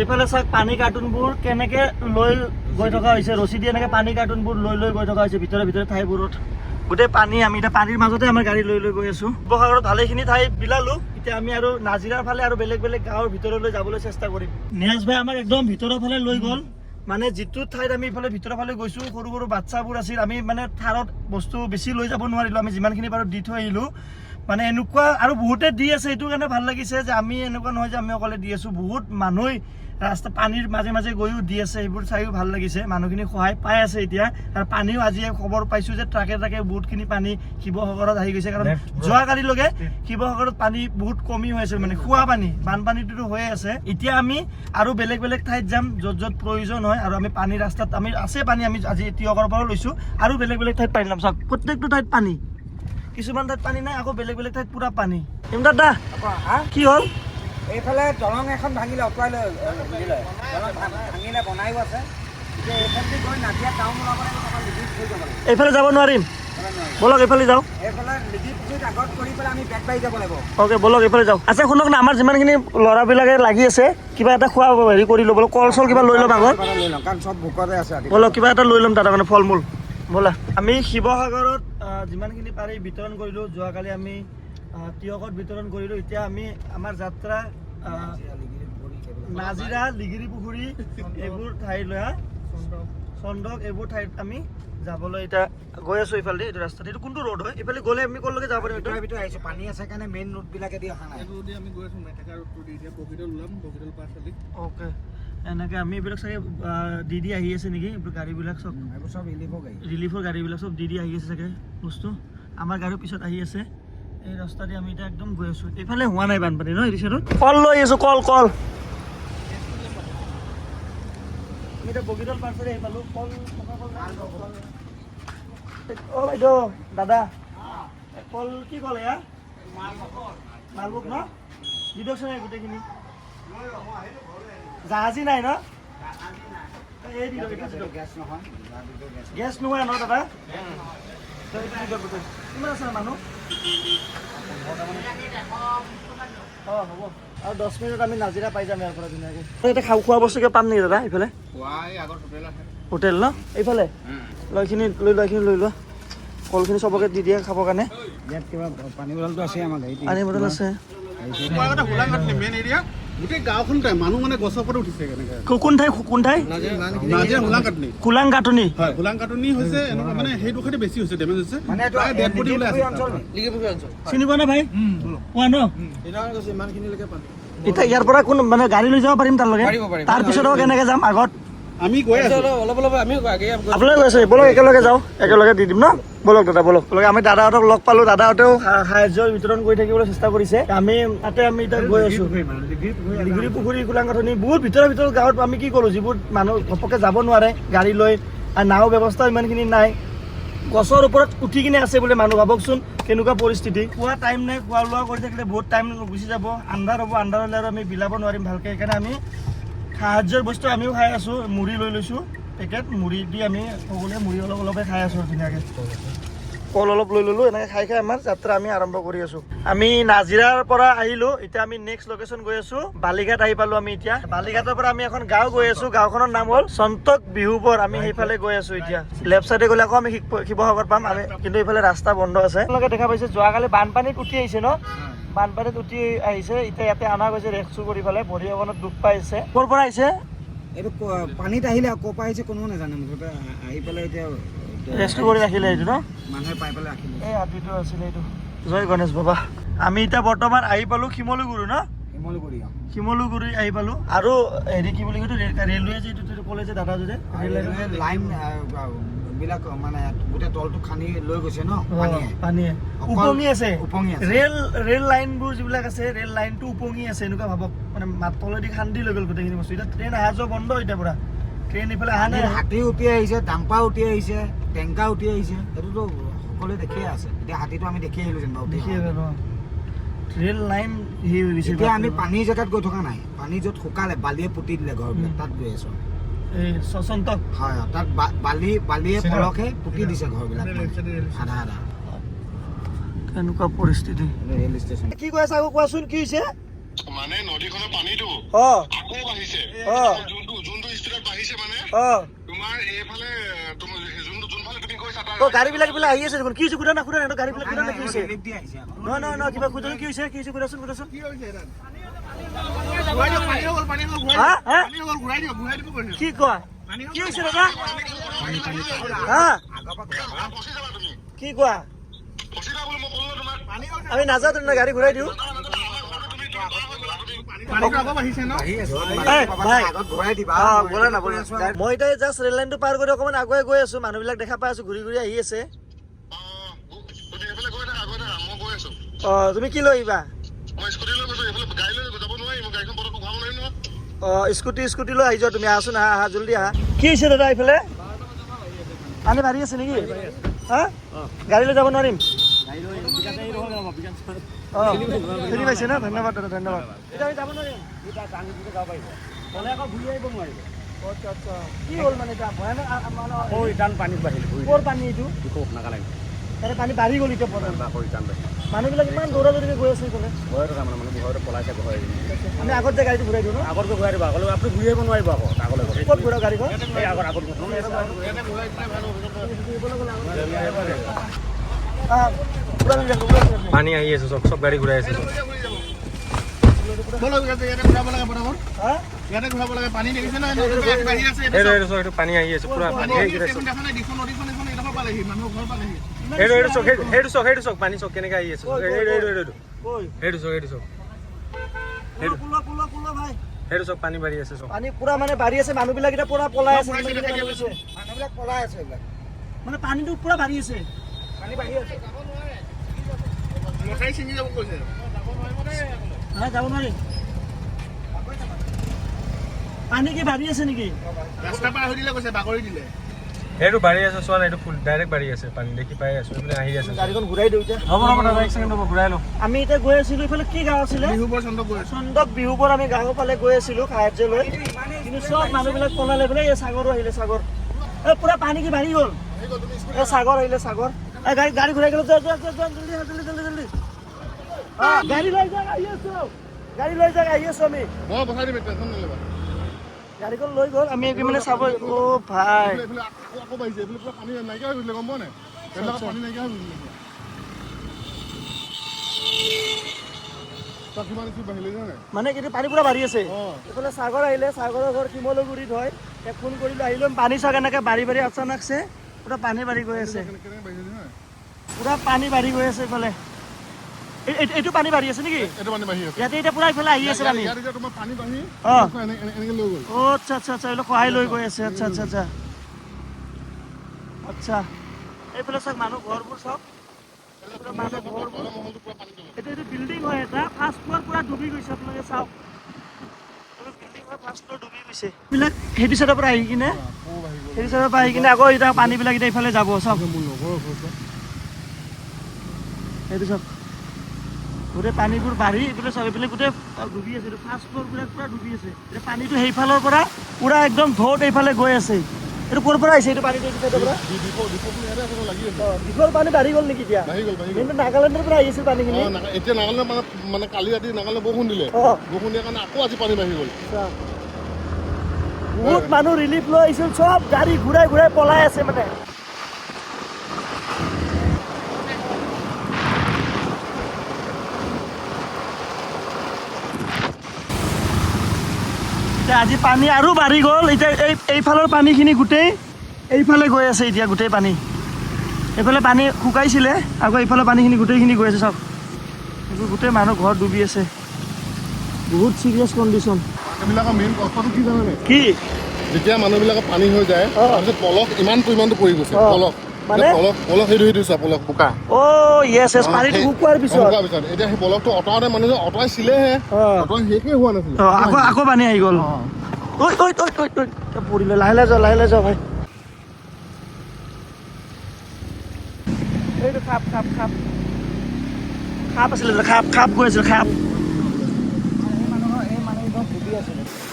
এইফালে চাওক পানী কাৰ্টুনবোৰ কেনেকে লৈ গৈ থকা হৈছে। ৰছী দি এনেকে পানী কাৰ্টুনবোৰ লৈ লৈ গৈ থকা হৈছে ভিতৰে ভিতৰে ঠাইবোৰত। গোটেই পানী, আমি এতিয়া পানীৰ মাজতে আমাৰ গাড়ী লৈ লৈ গৈ আছোঁ। শিৱসাগৰত ভালেখিনি ঠাই বিলালোঁ। এতিয়া আমি আৰু নাজিৰাৰ ফালে আৰু বেলেগ বেলেগ গাঁৱৰ ভিতৰলৈ যাবলৈ চেষ্টা কৰিম। নিয়াজ ভাই আমাক একদম ভিতৰৰ ফালে লৈ গ'ল। মানে যিটো ঠাইত আমি ইফালে ভিতৰৰ ফালে গৈছোঁ, সৰু সৰু বাচ্চাবোৰ আছিল। আমি মানে থাৰত বস্তু বেছি লৈ যাব নোৱাৰিলোঁ। আমি যিমানখিনি পাৰোঁ দি থৈ আহিলোঁ। মানে এনেকুৱা আৰু বহুতে দি আছে, এইটো কাৰণে ভাল লাগিছে যে আমি এনেকুৱা নহয় যে আমি অকলে দি আছোঁ। বহুত মানুহে ৰাস্তা পানীৰ মাজে মাজে গৈও দি আছে। সেইবোৰ চাইও ভাল লাগিছে। মানুহখিনি সহায় পাই আছে এতিয়া। আৰু পানীও আজি খবৰ পাইছোঁ যে ট্ৰাকে ট্ৰাকে বহুতখিনি পানী শিৱসাগৰত আহি গৈছে। কাৰণ যোৱাকালিলৈকে শিৱসাগৰত পানী বহুত কমি হৈ আছিল, মানে খোৱা পানী, বানপানীটোতো হৈয়ে আছে। এতিয়া আমি আৰু বেলেগ বেলেগ ঠাইত যাম য'ত য'ত প্ৰয়োজন হয়। আৰু আমি পানী ৰাস্তাত আমি আছে পানী, আমি আজি তিয়কৰ পৰাও লৈছোঁ। আৰু বেলেগ বেলেগ ঠাইত পানী ল'ম। চাওক প্ৰত্যেকটো ঠাইত পানী, কিছুমান ঠাইত পানী নাই, আকৌ বেলেগ বেলেগ ঠাইত পুৰা পানী। ইমদাদ দা কি হ'ল? এইফালে দলং এখন ভাঙিলে, অঁতৰাই লৈ দিলে। দলং ভাঙিলে বনাইও আছে। এতিয়া এইফালে গৈ নাজিৰা টাউন ওলাব লাগিব, আমাৰ লিগি পুখুৰীত যাব লাগিব। এইফালে যাব নোৱাৰিম, ব'লক এইফালে যাওঁ। এইফালে লিগি পুখুৰীত আগত কৰি পেলাই আমি বেক বাঢ়ি যাব লাগিব। অ'কে ব'লক এইফালে যাওঁ। আচ্ছা শুনক না, আমাৰ যিমানখিনি ল'ৰাবিলাকে লাগি আছে কিবা এটা খোৱা হেৰি কৰি ল'ব, কল চল কিবা লৈ ল'ম আগত। লৈ ল'ম, কাৰণ চব ভোকতে আছে। ব'লক কিবা এটা লৈ ল'ম তাৰ কাৰণে, ফল মূল। ব'লা। আমি শিৱসাগৰত যিমানখিনি পাৰি বিতৰণ কৰিলোঁ। যোৱাকালি আমি তিয়কত বিতৰণ কৰিলোঁ। এতিয়া আমি আমাৰ যাত্ৰা নাজিৰা, লিগিৰি পুখুৰী এইবোৰ ঠাইলৈ, চন্দক এইবোৰ ঠাইত আমি যাবলৈ এতিয়া গৈ আছোঁ। এইফালে এইটো ৰাস্তাত, এইটো কোনটো ৰোড হয়? এইফালে গ'লে আমি ক'লৈকে যাব পাৰিম? ভিতৰে ভিতৰে আহিছোঁ, পানী আছে কাৰণে মেইন ৰোডবিলাকে দি অহা নাই। আমি গৈ আছোঁ মেটেকা ৰোডটো দি এতিয়া বগীদল ওলাম, বগীদল পাৰ চালি। অ'কে, এনেকৈ আমি এইবিলাক চাগে দি আহি আছে নেকি? এইবোৰ গাড়ীবিলাক চব এইবোৰ চব ৰিলিফৰ গাড়ীবিলাক চব দি আহি আছে চাগে বস্তু। আমাৰ গাড়ীৰ পিছত আহি আছে। এই ৰাস্তা দি আমি এতিয়া একদম গৈ আছোঁ। এইফালে হোৱা নাই বানপানী ন? এই চাইডত কল লৈ আছোঁ, কল কল। আমি এতিয়া বগীদল পাৰ চাই আহি পালোঁ। কল অ' বাইদেউ দাদা, কল কি কল এয়া? মালভোগ ন? দি দিয়কচোন গোটেইখিনি। জাহাজী নাই ন? এই দি দিয়ক, এইটো দি দিয়ক। গেছ নহয় গেছ নহয় ন দাদা? কিমান আছে মানুহ? অঁ হ'ব। আৰু 10 মিনিটত আমি নাজিৰা পাই যাম ইয়াৰ পৰা ধুনীয়াকৈ। এতিয়া খোৱা বস্তুকে পাম নেকি দাদা এইফালে? হোটেল ন এইফালে? লয়খিনি লৈ লোৱা। কলখিনি চবকে দি দিয়ে খাবৰ কাৰণে। ইয়াত কিবা পানী বটলটো আছে আমাৰ গাড়ীত পানী বটল আছে। মেইন এৰিয়া গোটেই গাঁওখনতে মানুহ মানে গছৰ ওপৰত উঠিছে কেনেকে কোন ঠাই? নাজিৰা হোলাং কাটনি কুলাং কাটনি। হয় হোলাং কাটনি হৈছে এনেকুৱা মানে সেইটো খালি বেছি হৈছে ডেমেজ হৈছে মানে এইটো প্ৰায় ডেড বডি ওলাই আছে চিনি পোৱা না ভাই? পোৱা ন? ইমানখিনিলৈকে পানী এতিয়া ইয়াৰ পৰা কোন মানে গাড়ী লৈ যাব পাৰিম তাৰলৈকে? তাৰপিছত আকৌ কেনেকৈ যাম আগত? আমি গৈ আছো আপোনালোকে গৈছে ব'লক একেলগে যাওঁ, একেলগে দি দিম ন? ব'লক দাদা ব'লক। আমি দাদাহঁতক লগ পালোঁ, দাদাহঁতেও সাহায্য বিতৰণ কৰি থাকিবলৈ চেষ্টা কৰিছে। আমি এতিয়া গৈ আছোঁ ডিগ্ৰী পুখুৰী কুলাং কাটনি বহুত ভিতৰৰ গাঁৱত আমি কি কৰোঁ, যিবোৰ মানুহ ঘপককৈ যাব নোৱাৰে গাড়ী লৈ, আৰু নাও ব্যৱস্থা ইমানখিনি নাই, গছৰ ওপৰত উঠি কিনে আছে বোলে মানুহ। ভাবকচোন কেনেকুৱা পৰিস্থিতি। খোৱা টাইম নাই, খোৱা লোৱা কৰি থাকিলে বহুত টাইম গুচি যাব, আন্ধাৰ হ'ব, আন্ধাৰ হ'লে আৰু আমি বিলাব নোৱাৰিম ভালকৈ। সেইকাৰণে আমি সাহায্যৰ বস্তু আমিও খাই আছোঁ, মুড়ি লৈ লৈছোঁ পেকেট, মুড়ি দি আমি সকলোৱে মুড়ি অলপে খাই আছোঁ ধুনীয়াকৈ। কল অলপ লৈ ল'লোঁ, এনেকৈ খাই আমাৰ যাত্ৰা আমি আৰম্ভ কৰি আছোঁ। আমি নাজিৰাৰ পৰা আহিলোঁ, এতিয়া আমি নেক্সট লোকেশ্যন গৈ আছোঁ বালিঘাট আহি পালোঁ আমি এতিয়া। বালিঘাটৰ পৰা আমি এখন গাঁও গৈ আছোঁ, গাঁওখনৰ নাম হ'ল সন্তক বিহুবৰ। আমি সেইফালে গৈ আছোঁ এতিয়া। লেফ্ট চাইডে গ'লে আকৌ আমি শিৱসাগৰ পাম আমি, কিন্তু এইফালে ৰাস্তা বন্ধ আছে। আপোনালোকে দেখা পাইছে যোৱাকালি বানপানীত উঠি আহিছে ন? বানপানীত উঠি আহিছে, এতিয়া ইয়াতে অনা গৈছে ৰেস্কিউ কৰি পেলাই। ভৰি অকণত দুখ পাইছে। ক'ৰ পৰা আহিছে? এইটো পানীত আহিলে ক'ৰ পৰা আহিছে কোনো নাজানে, মুঠতে আহি পেলাই এতিয়া ৰেস্কিউ কৰি ৰাখিলে এইটো ন? মানুহে পাই পেলাই ৰাখিলে। এই হাতীটো আছিলে এইটো। জয় গণেশ বাবা। আমি এতিয়া বৰ্তমান আহি পালোঁ শিমলুগুৰি ন? শিমলুগুৰি আহি পালোঁ। আৰু হেৰি কি বুলি কয় ৰেলৱে যে এইটো ক'লে যে দাদা যে লাইন বিলাক মানে গোটেই তলটো খান্দি লৈ গৈছে ন পানীয়ে উপঙি আছে। উপঙি আছে। ৰেল লাইনবোৰ যিবিলাক আছে, ৰেল লাইনটো উপঙি আছে এনেকুৱা ভাবক, মানে তলেদি খান্দি লৈ গ'ল গোটেইখিনি বস্তু। এতিয়া ট্ৰেইন অহা যোৱা বন্ধ এতিয়া পুৰা, ট্ৰেইন এইফালে অহা নাই। হাতী উঠি আহিছে, ডাম্পাৰ উঠি আহিছে, টেংকাৰ উঠি আহিছে, সেইটোতো সকলোৱে দেখিয়ে আছে। এতিয়া হাতীটো আমি দেখি আহিলোঁ যেনিবা দেখি ৰেল লাইন হেৰি হৈ গৈছে। এতিয়া আমি পানীৰ জেগাত গৈ থকা নাই, পানী য'ত শুকালে বালিয়ে পুতি দিলে ঘৰবিলাক, তাত গৈ আছোঁ। এই সন্তক হয়, তাত বালিয়ে পলসে পুতি দিছে ঘৰবিলাক আধা আধা। এনেকুৱা পৰিস্থিতি। ৰেল ষ্টেচন কি কৈ আছে আকৌ কোৱাচোন, কি হৈছে? মানে নদীখনৰ পানীটো আকৌ বাঢ়িছে, যোনটো স্পীডত বাঢ়িছে মানে তোমাৰ এইফালে যোনফালে তুমি গৈছা গাড়ী বিলাক আহি আছে দেখোন। কি হৈছে সোধা না গাড়ী বিলাক সোধা না কি হৈছে? নহয় কিবা সোধা কি হৈছে সোধাচোন। কি কোৱা? কি হৈছে দাদা? কি কোৱা? আমি নাযাওঁ তেনে গাড়ী ঘূৰাই দিওঁ। মই এতিয়া জাষ্ট ৰেল লাইনটো পাৰ কৰি অকণমান আগুৱাই গৈ আছো, মানুহবিলাক দেখা পাই আছো ঘূৰি ঘূৰি আহি আছে। তুমি কি লৈ আহিবা? স্কুটি লৈ আহি যোৱা তুমি। আহাচোন, আহা জল্দি আহা। কি হৈছে দাদা এইফালে? পানী বাঢ়ি আছে নেকি? হা গাড়ী লৈ যাব নোৱাৰিম? চিনি পাইছে ন? ধন্যবাদ দাদা, ধন্যবাদ। এতিয়া আমি যাব নোৱাৰিম, গ'লে আকৌ ঘূৰি আহিব নোৱাৰিব। আচ্ছা আচ্ছা, কি হ'ল মানে এতিয়া ভয়ানক পানীত বাঢ়িল। ক'ৰ পানী এইটো? নাগালেণ্ড তাতে পানী বাঢ়ি গ'ল এতিয়া মানুহবিলাক ইমান দৌৰা দৌৰিকৈ গৈ আছে এইফালে। পলাইছে আমি আগত যে গাড়ীটো ঘূৰাই দিওঁ ন? আগতকৈ ঘূৰাই দিব, আগলৈ আপুনি ঘূৰি আহিব নোৱাৰিব আকৌ আগলৈ ক'ত ঘূৰাও গাড়ীখন? পানী আহি আছে, চব গাড়ী ঘূৰাই আছে। পানী আহি আছে পুৰা। সেইটো চক পানী চক কেনেকে আহি আছে। সেইটো চক পানী বাঢ়ি আছে, পানী পুৰা মানে বাঢ়ি আছে, মানুহবিলাক এতিয়া পুৰা পলাই আছে। মানুহবিলাক পলাই আছে, এইবিলাক মানে পানীটো পুৰা বাঢ়ি আছে। যাব নোৱাৰি। পানী কি বাঢ়ি আছে নেকি? ৰাস্তা পাৰ হৈ দিলে কৈছে, বাগৰি দিলে। সেইটো বাঢ়ি আছে, চোৱা না, এইটো ফুল ডাইৰেক্ট বাঢ়ি আছে, পানী দেখি পাই আছো। এইফালে আহি আছে। গাড়ীখন ঘূৰাই দিওঁ এতিয়া। হ'ব দাদা, এক ছেকেণ্ড হ'ব, ঘূৰাই লওঁ। আমি এতিয়া গৈ আছিলো এইফালে কি গাঁও আছিলে? সন্তক বিহুবৰ। আমি গাঁৱৰ ফালে গৈ আছিলো সাহায্য লৈ। কিন্তু সব মানুহবিলাক পলালে বোলে এই সাগৰো আহিলে সাগৰ এই পুৰা পানী কি বাঢ়ি গ'ল এই সাগৰ আহিলে সাগৰ এই গাড়ী ঘূৰাই গ'ল জলদি গাড়ী লৈ যাক আহি আছো আমি মই বহাই দিম টেনচন নলবা গাড়ীখন লৈ গ'ল আমি মানে চাব অ ভাই আকৌ বাঢ়িছে এইফালে পুৰা পানী নাইকিয়া হৈ গৈছিলে গম পোৱা নাই এইবিলাক পানী নাইকিয়া হৈ গৈছিলে তাক কিমান ইছ্যু বাঢ়িলে জানে মানে কিন্তু পানী পুৰা বাঢ়ি আছে এইফালে সাগৰ আহিলে সাগৰৰ ঘৰ শিমলুগুৰিত হয় তাক ফোন কৰিলোঁ আহিলোঁ পানী চাগ এনেকৈ বাঢ়ি বাঢ়ি অচানকছে পুৰা পানী বাঢ়ি গৈ আছে কেনেকৈ বাঢ়িছে জানে পুৰা পানী বাঢ়ি গৈ আছে এইফালে এইটো পানী বাঢ়ি আছে নেকি এইটো পানী বাঢ়ি আছে ইয়াতে এতিয়া পুৰা এইফালে আহি আছে পানী ইয়াত এতিয়া তোমাৰ পানী বাঢ়ি অঁ এনেকৈ লৈ গ'ল অ' আচ্ছা আচ্ছা আচ্ছা এইবিলাক সহায় লৈ গৈ আছে আচ্ছা আচ্ছা আচ্ছা আচ্ছা এইফালে চাওক মানুহ ঘৰবোৰ চাওক মানুহ ঘৰবোৰ এইটো বিল্ডিং হয় এটা ফাৰ্ষ্ট ফ্ল'ৰ পুৰা ডুবি গৈছে আপোনালোকে চাওক বিল্ডিং হয় ফাৰ্ষ্ট ফ্ল'ৰ ডুবি গৈছে এইবিলাক সেইটো চাইডৰ পৰা আহি কিনে সেইটো চাইডৰ পৰা আহি কিনে আকৌ এতিয়া পানীবিলাক এতিয়া এইফালে যাব চাওক সেইটো চাওক গোটেই পানীবোৰ বাঢ়ি এইফালে চাওক এইফালে গোটেই ডুবি আছে এইটো ফাৰ্ষ্ট ফ্ল'ৰবিলাক পুৰা ডুবি আছে এতিয়া পানীটো সেইফালৰ পৰা পুৰা একদম ধৌত এইফালে গৈ আছে এইটো ক'ৰ পৰা আহিছে এইটো পানীটো এইটো চাইডৰ পৰা দীঘল পানী বাঢ়ি গ'ল নেকি এতিয়া কিন্তু নাগালেণ্ডৰ পৰা আহিছিল পানীখিনি এতিয়া নাগালেণ্ড মানে কালি ৰাতি নাগালেণ্ড বৰষুণ দিলে বৰষুণ দিয়াৰ কাৰণে আকৌ আজি পানী বাঢ়ি গ'ল বহুত মানুহ ৰিলিফ লৈ আহিছিল চব গাড়ী ঘূৰাই ঘূৰাই পলাই আছে মানে আজি পানী আৰু বাঢ়ি গ'ল এতিয়া এইফালৰ পানীখিনি গোটেই এইফালে গৈ আছে এতিয়া গোটেই পানী এইফালে পানী শুকাইছিলে আকৌ এইফালে পানীখিনি গোটেইখিনি গৈ আছে চাওক এইবোৰ গোটেই মানুহ ঘৰ ডুবি আছে বহুত চিৰিয়াছ কণ্ডিশ্যন মানুহবিলাকৰ মেইন কষ্টটো কি জানানে কি যেতিয়া মানুহবিলাকৰ পানী হৈ যায় তাৰপিছত পলস ইমান পৰিমাণটো পৰি গৈছে পলস মানে পলস সেইটো চোৱা পলস বোকা অ' য়েছ য়েছ পানীটো শুকোৱাৰ পিছত এতিয়া সেই পলসটো অঁতৰাওঁতে মানুহে অঁতৰাইছিলেহে অঁতৰাই শেষেই হোৱা নাছিলে আকৌ পানী আহি গ'ল ঐ পৰিলে লাহে যাওঁ ভাই এইটো খাপ আছিলে খাপ গৈ আছিল খাপ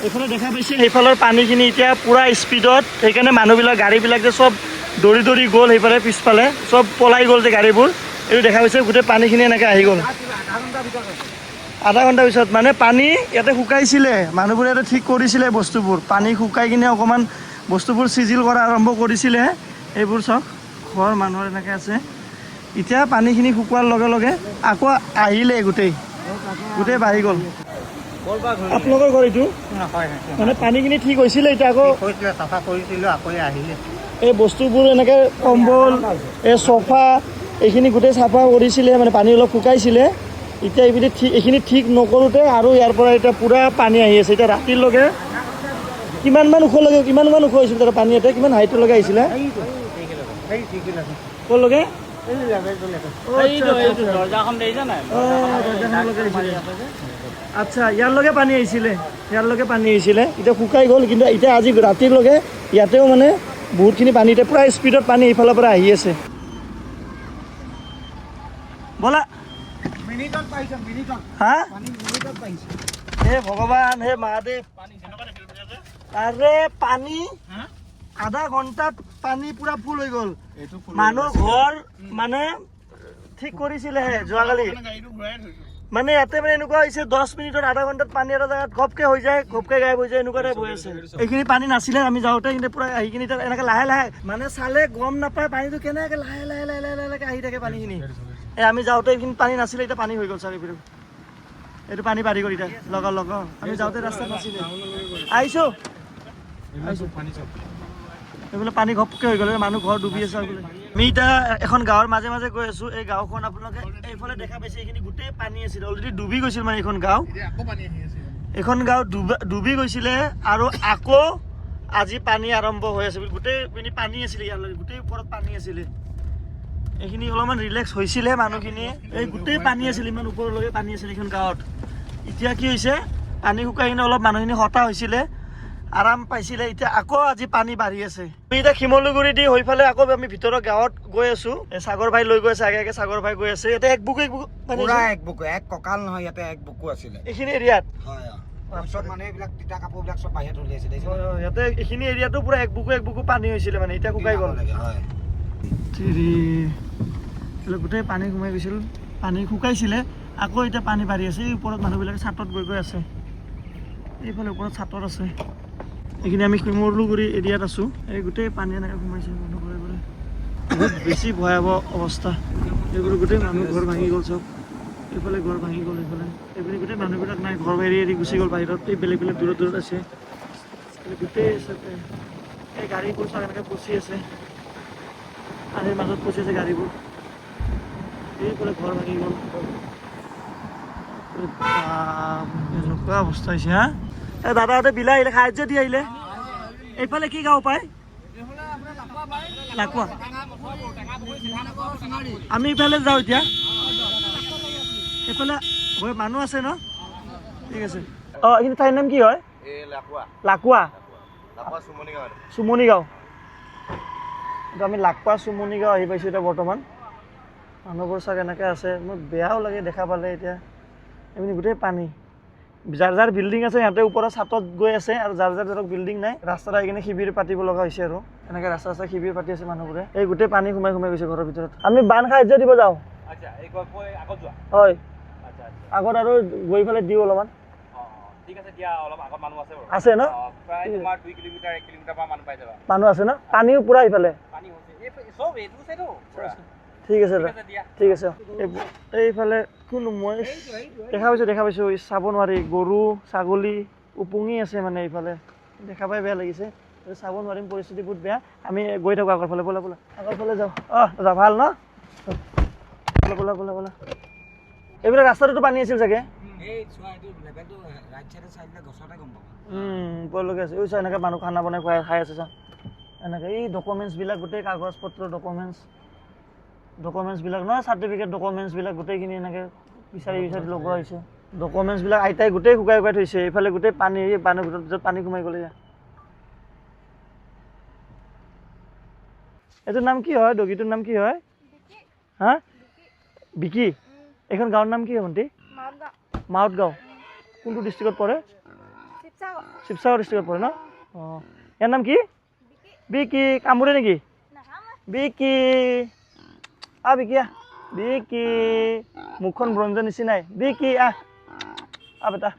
এইফালে দেখা পাইছে সেইফালৰ পানীখিনি এতিয়া পুৰা স্পীডত সেইকাৰণে মানুহবিলাক গাড়ীবিলাক যে চব দৌৰি দৌৰি গ'ল সেইফালে পিছফালে চব পলাই গ'ল যে গাড়ীবোৰ এইটো দেখা পাইছে গোটেই পানীখিনি এনেকৈ আহি গ'ল আধা ঘণ্টাৰ পিছত মানে পানী ইয়াতে শুকাইছিলে মানুহবোৰে ইয়াতে ঠিক কৰিছিলে বস্তুবোৰ পানী শুকাই কিনে অকণমান বস্তুবোৰ চিজিল কৰা আৰম্ভ কৰিছিলে এইবোৰ চাওক ঘৰ মানুহৰ এনেকৈ আছে এতিয়া পানীখিনি শুকোৱাৰ লগে লগে আকৌ আহিলে গোটেই বাঢ়ি গ'ল আপোনালোকৰ ঘৰ এইটো মানে পানীখিনি ঠিক হৈছিলে এতিয়া আকৌ চাফা কৰিছিলোঁ আকৌ আহিলে এই বস্তুবোৰ এনেকৈ কম্বল এই চফা এইখিনি গোটেই চাফা কৰিছিলে মানে পানী অলপ শুকাইছিলে এতিয়া এইখিনি ঠিক নকৰোঁতে আৰু ইয়াৰ পৰা এতিয়া পূৰা পানী আহি আছে এতিয়া ৰাতিলৈকে কিমানমান ওখ হৈছিল তাতে পানী ইয়াতে কিমান হাইটলৈকে আহিছিলে ক'লৈকে আচ্ছা ইয়াৰলৈকে পানী আহিছিলে এতিয়া শুকাই গ'ল কিন্তু এতিয়া আজি ৰাতিলৈকে ইয়াতেও মানে বহুতখিনি পানী এতিয়া পূৰা স্পীডত পানী এইফালৰ পৰা আহি আছে ব'লা হা হে ভগৱান হে মহাদেৱ আৰে পানী আধা ঘণ্টাত পানী পুৰা ফুল হৈ গ'ল মানুহ ঘৰ মানে ঠিক কৰিছিলেহে যোৱাকালি মানে ইয়াতে মানে এনেকুৱা হৈছে 10 মিনিটত আধা ঘণ্টাত পানী এটা জেগাত ঘপকে হৈ যায় ঘপকে গায়ব হৈ যায় এনেকুৱা টাইপ হৈ আছে এইখিনি পানী নাছিলে আমি যাওঁতে কিন্তু পুৰা আহি কিনি এনেকৈ লাহে মানে চালে গম নাপায় পানীটো কেনেকৈ লাহে আহি থাকে পানীখিনি আমি যাওঁতে এইখিনি পানী নাছিলে এতিয়া পানী হৈ গ'ল চাৰ এইটো পানী বাঢ়ি গ'ল এতিয়া লগা আমি যাওঁতে ৰাস্তাত নাছিলে আহিছোঁ এইফালে পানী ঘপকে হৈ গ'ল মানুহ ঘৰ ডুবি আছে বোলে আমি এতিয়া এখন গাঁৱৰ মাজে গৈ আছোঁ এই গাঁওখন আপোনালোকে এইফালে দেখা পাইছে এইখিনি গোটেই পানী আছিল অলৰেডি ডুবি গৈছিল মানে এইখন গাঁও ডুবি গৈছিলে আৰু আকৌ আজি পানী আৰম্ভ হৈ আছে গোটেই পানী আছিলে ইয়ালৈকে গোটেই ওপৰত পানী আছিলে এইখিনি অলপমান ৰিলেক্স হৈছিলে মানুহখিনিয়ে এই গোটেই পানী আছিল ইমান ওপৰলৈকে পানী আছিল এইখন গাঁৱত এতিয়া কি হৈছে পানী শুকাই কিনে অলপ মানুহখিনি হতা হৈছিলে আৰাম পাইছিলে এতিয়া আকৌ আজি পানী বাঢ়ি আছে আমি এতিয়া শিমলুগুৰি দি হৈফালে আকৌ আমি ভিতৰৰ গাঁৱত গৈ আছো সাগৰ ভাই লৈ গৈ আছে আগে সাগৰ ভাই গৈ আছে ইয়াতে এক বুকু এক কঁকাল নহয় ইয়াতে এক বুকু আছিলে এইখিনি এৰিয়াত ওচৰত মানে এইবিলাক তিতা কাপোৰবিলাক চব বাহিৰত উলিয়াইছে দেখিছে ইয়াতে এইখিনি এৰিয়াটো পুৰা এক বুকু পানী হৈছিলে মানে এতিয়া শুকাই গ'ল হয় গোটেই পানী সোমাই গৈছিল পানী শুকাইছিলে আকৌ এতিয়া পানী বাঢ়ি আছে এই ওপৰত মানুহবিলাকে ছাটত গৈ আছে এইফালে ওপৰত ছাটত আছে এইখিনি আমি শিমলুগুৰি এৰিয়াত আছোঁ এই গোটেই পানী এনেকৈ সোমাইছে মানুহ ঘৰে ঘৰে বহুত বেছি ভয়াৱহ অৱস্থা এইবোৰ গোটেই মানুহ ঘৰ ভাঙি গ'ল চব এইফালে ঘৰ ভাঙি গ'ল এইফালে গোটেই মানুহবিলাক নাই ঘৰ এৰি গুচি গ'ল বাহিৰত এই বেলেগ দূৰত আছে গোটেই এই গাড়ীবোৰ চব এনেকৈ ফচি আছে পানীৰ মাজত ফচি আছে গাড়ীবোৰ এইফালে ঘৰ ভাঙি গ'ল এনেকুৱা অৱস্থা হৈছে হা এই দাদাহঁতে বিলাই আহিলে সাহায্য দি আহিলে এইফালে কি গাঁও পায় লাকুৱা আমি ইফালে যাওঁ এতিয়া এইফালে মানুহ আছে ন ঠিক আছে অঁ এইখিনি ঠাইৰ নাম কি হয় লাকুৱা চুমনি গাঁও আমি লাকুৱা চুমনি গাঁও আহি পাইছোঁ এতিয়া বৰ্তমান মানুহবোৰ চাগে এনেকৈ আছে মোৰ বেয়াও লাগে দেখা পালে এতিয়া এইপিনি গোটেই পানী যাৰ যাৰ বিল্ডিং আছে সিহঁতে ওপৰত ছাটত গৈ আছে আৰু যাৰ যাৰ ধৰক বিল্ডিং নাই ৰাস্তাত আহি কিনে শিবিৰ পাতিব লগা হৈছে আৰু এনেকৈ ৰাস্তা শিবিৰ পাতি আছে মানুহবোৰে এই গোটেই পানী সোমাই গৈছে ঘৰৰ ভিতৰত আমি বান সাহায্য দিব যাওঁ হয় আগত আৰু গৈ পেলাই দিওঁ অলপমান আছে ন মানুহ আছে ন পানীও পুৰা ইফালে ঠিক আছে ঠিক আছে এইফালে কোনো মই দেখা পাইছোঁ চাব নোৱাৰি গৰু ছাগলী উপঙি আছে মানে এইফালে দেখা পাই বেয়া লাগিছে চাব নোৱাৰিম পৰিস্থিতি বহুত বেয়া আমি গৈ থাকোঁ আগৰ ফালে ব'লা আগৰ ফালে যাওঁ যা ভাল ন ব'লা এইবিলাক ৰাস্তাটোতো পানী আছিল চাগে ওপৰলৈকে আছে চা এনেকৈ মানুহ খানা বনাই খাই আছে চা এনেকৈ এই ডকুমেণ্টছবিলাক গোটেই কাগজ পত্ৰ ডকুমেণ্টছবিলাক নহয় চাৰ্টিফিকেট ডকুমেণ্টছবিলাক গোটেইখিনি এনেকৈ বিচাৰি লগোৱা হৈছে ডকুমেণ্টছবিলাক আইতাই গোটেই শুকাই থৈছে এইফালে গোটেই পানী পানীৰ ভিতৰত পানী সোমাই গ'লে এইটোৰ নাম কি হয় ডগীটোৰ নাম কি হয় হা বিকি এইখন গাঁৱৰ নাম কি হয় ভণ্টি মাউত গাঁও কোনটো ডিষ্ট্ৰিক্টত পৰে শিৱসাগৰ ডিষ্ট্ৰিক্টত পৰে ন অঁ ইয়াৰ নাম কি বিকি কামোৰে নেকি বিকি বিকি মুখখন ব্ৰঞ্জৰ নিচিনাই বিকি বেটা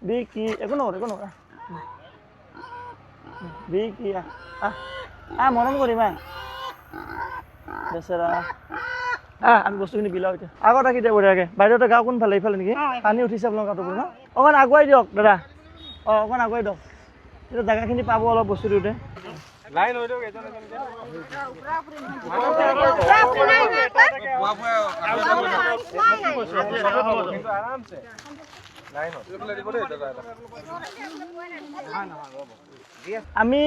বিকি একো নকৰ বিকি মৰম কৰিম বেচেৰা আমি বস্তুখিনি বিলাওঁ এতিয়া আগত ৰাখি দিয়া বঢ়িয়াকৈ বাহিৰতে গাঁও কোনফালে এইফালে নেকি পানী উঠিছে আপোনাৰ গাঁৱটোৰ ন অকণ আগুৱাই দিয়ক দাদা অকণ আগুৱাই দিয়ক এতিয়া জেগাখিনি পাব অলপ বস্তু দিওঁতে লাইন হৈ দিয়ক এজন আৰামছে আমি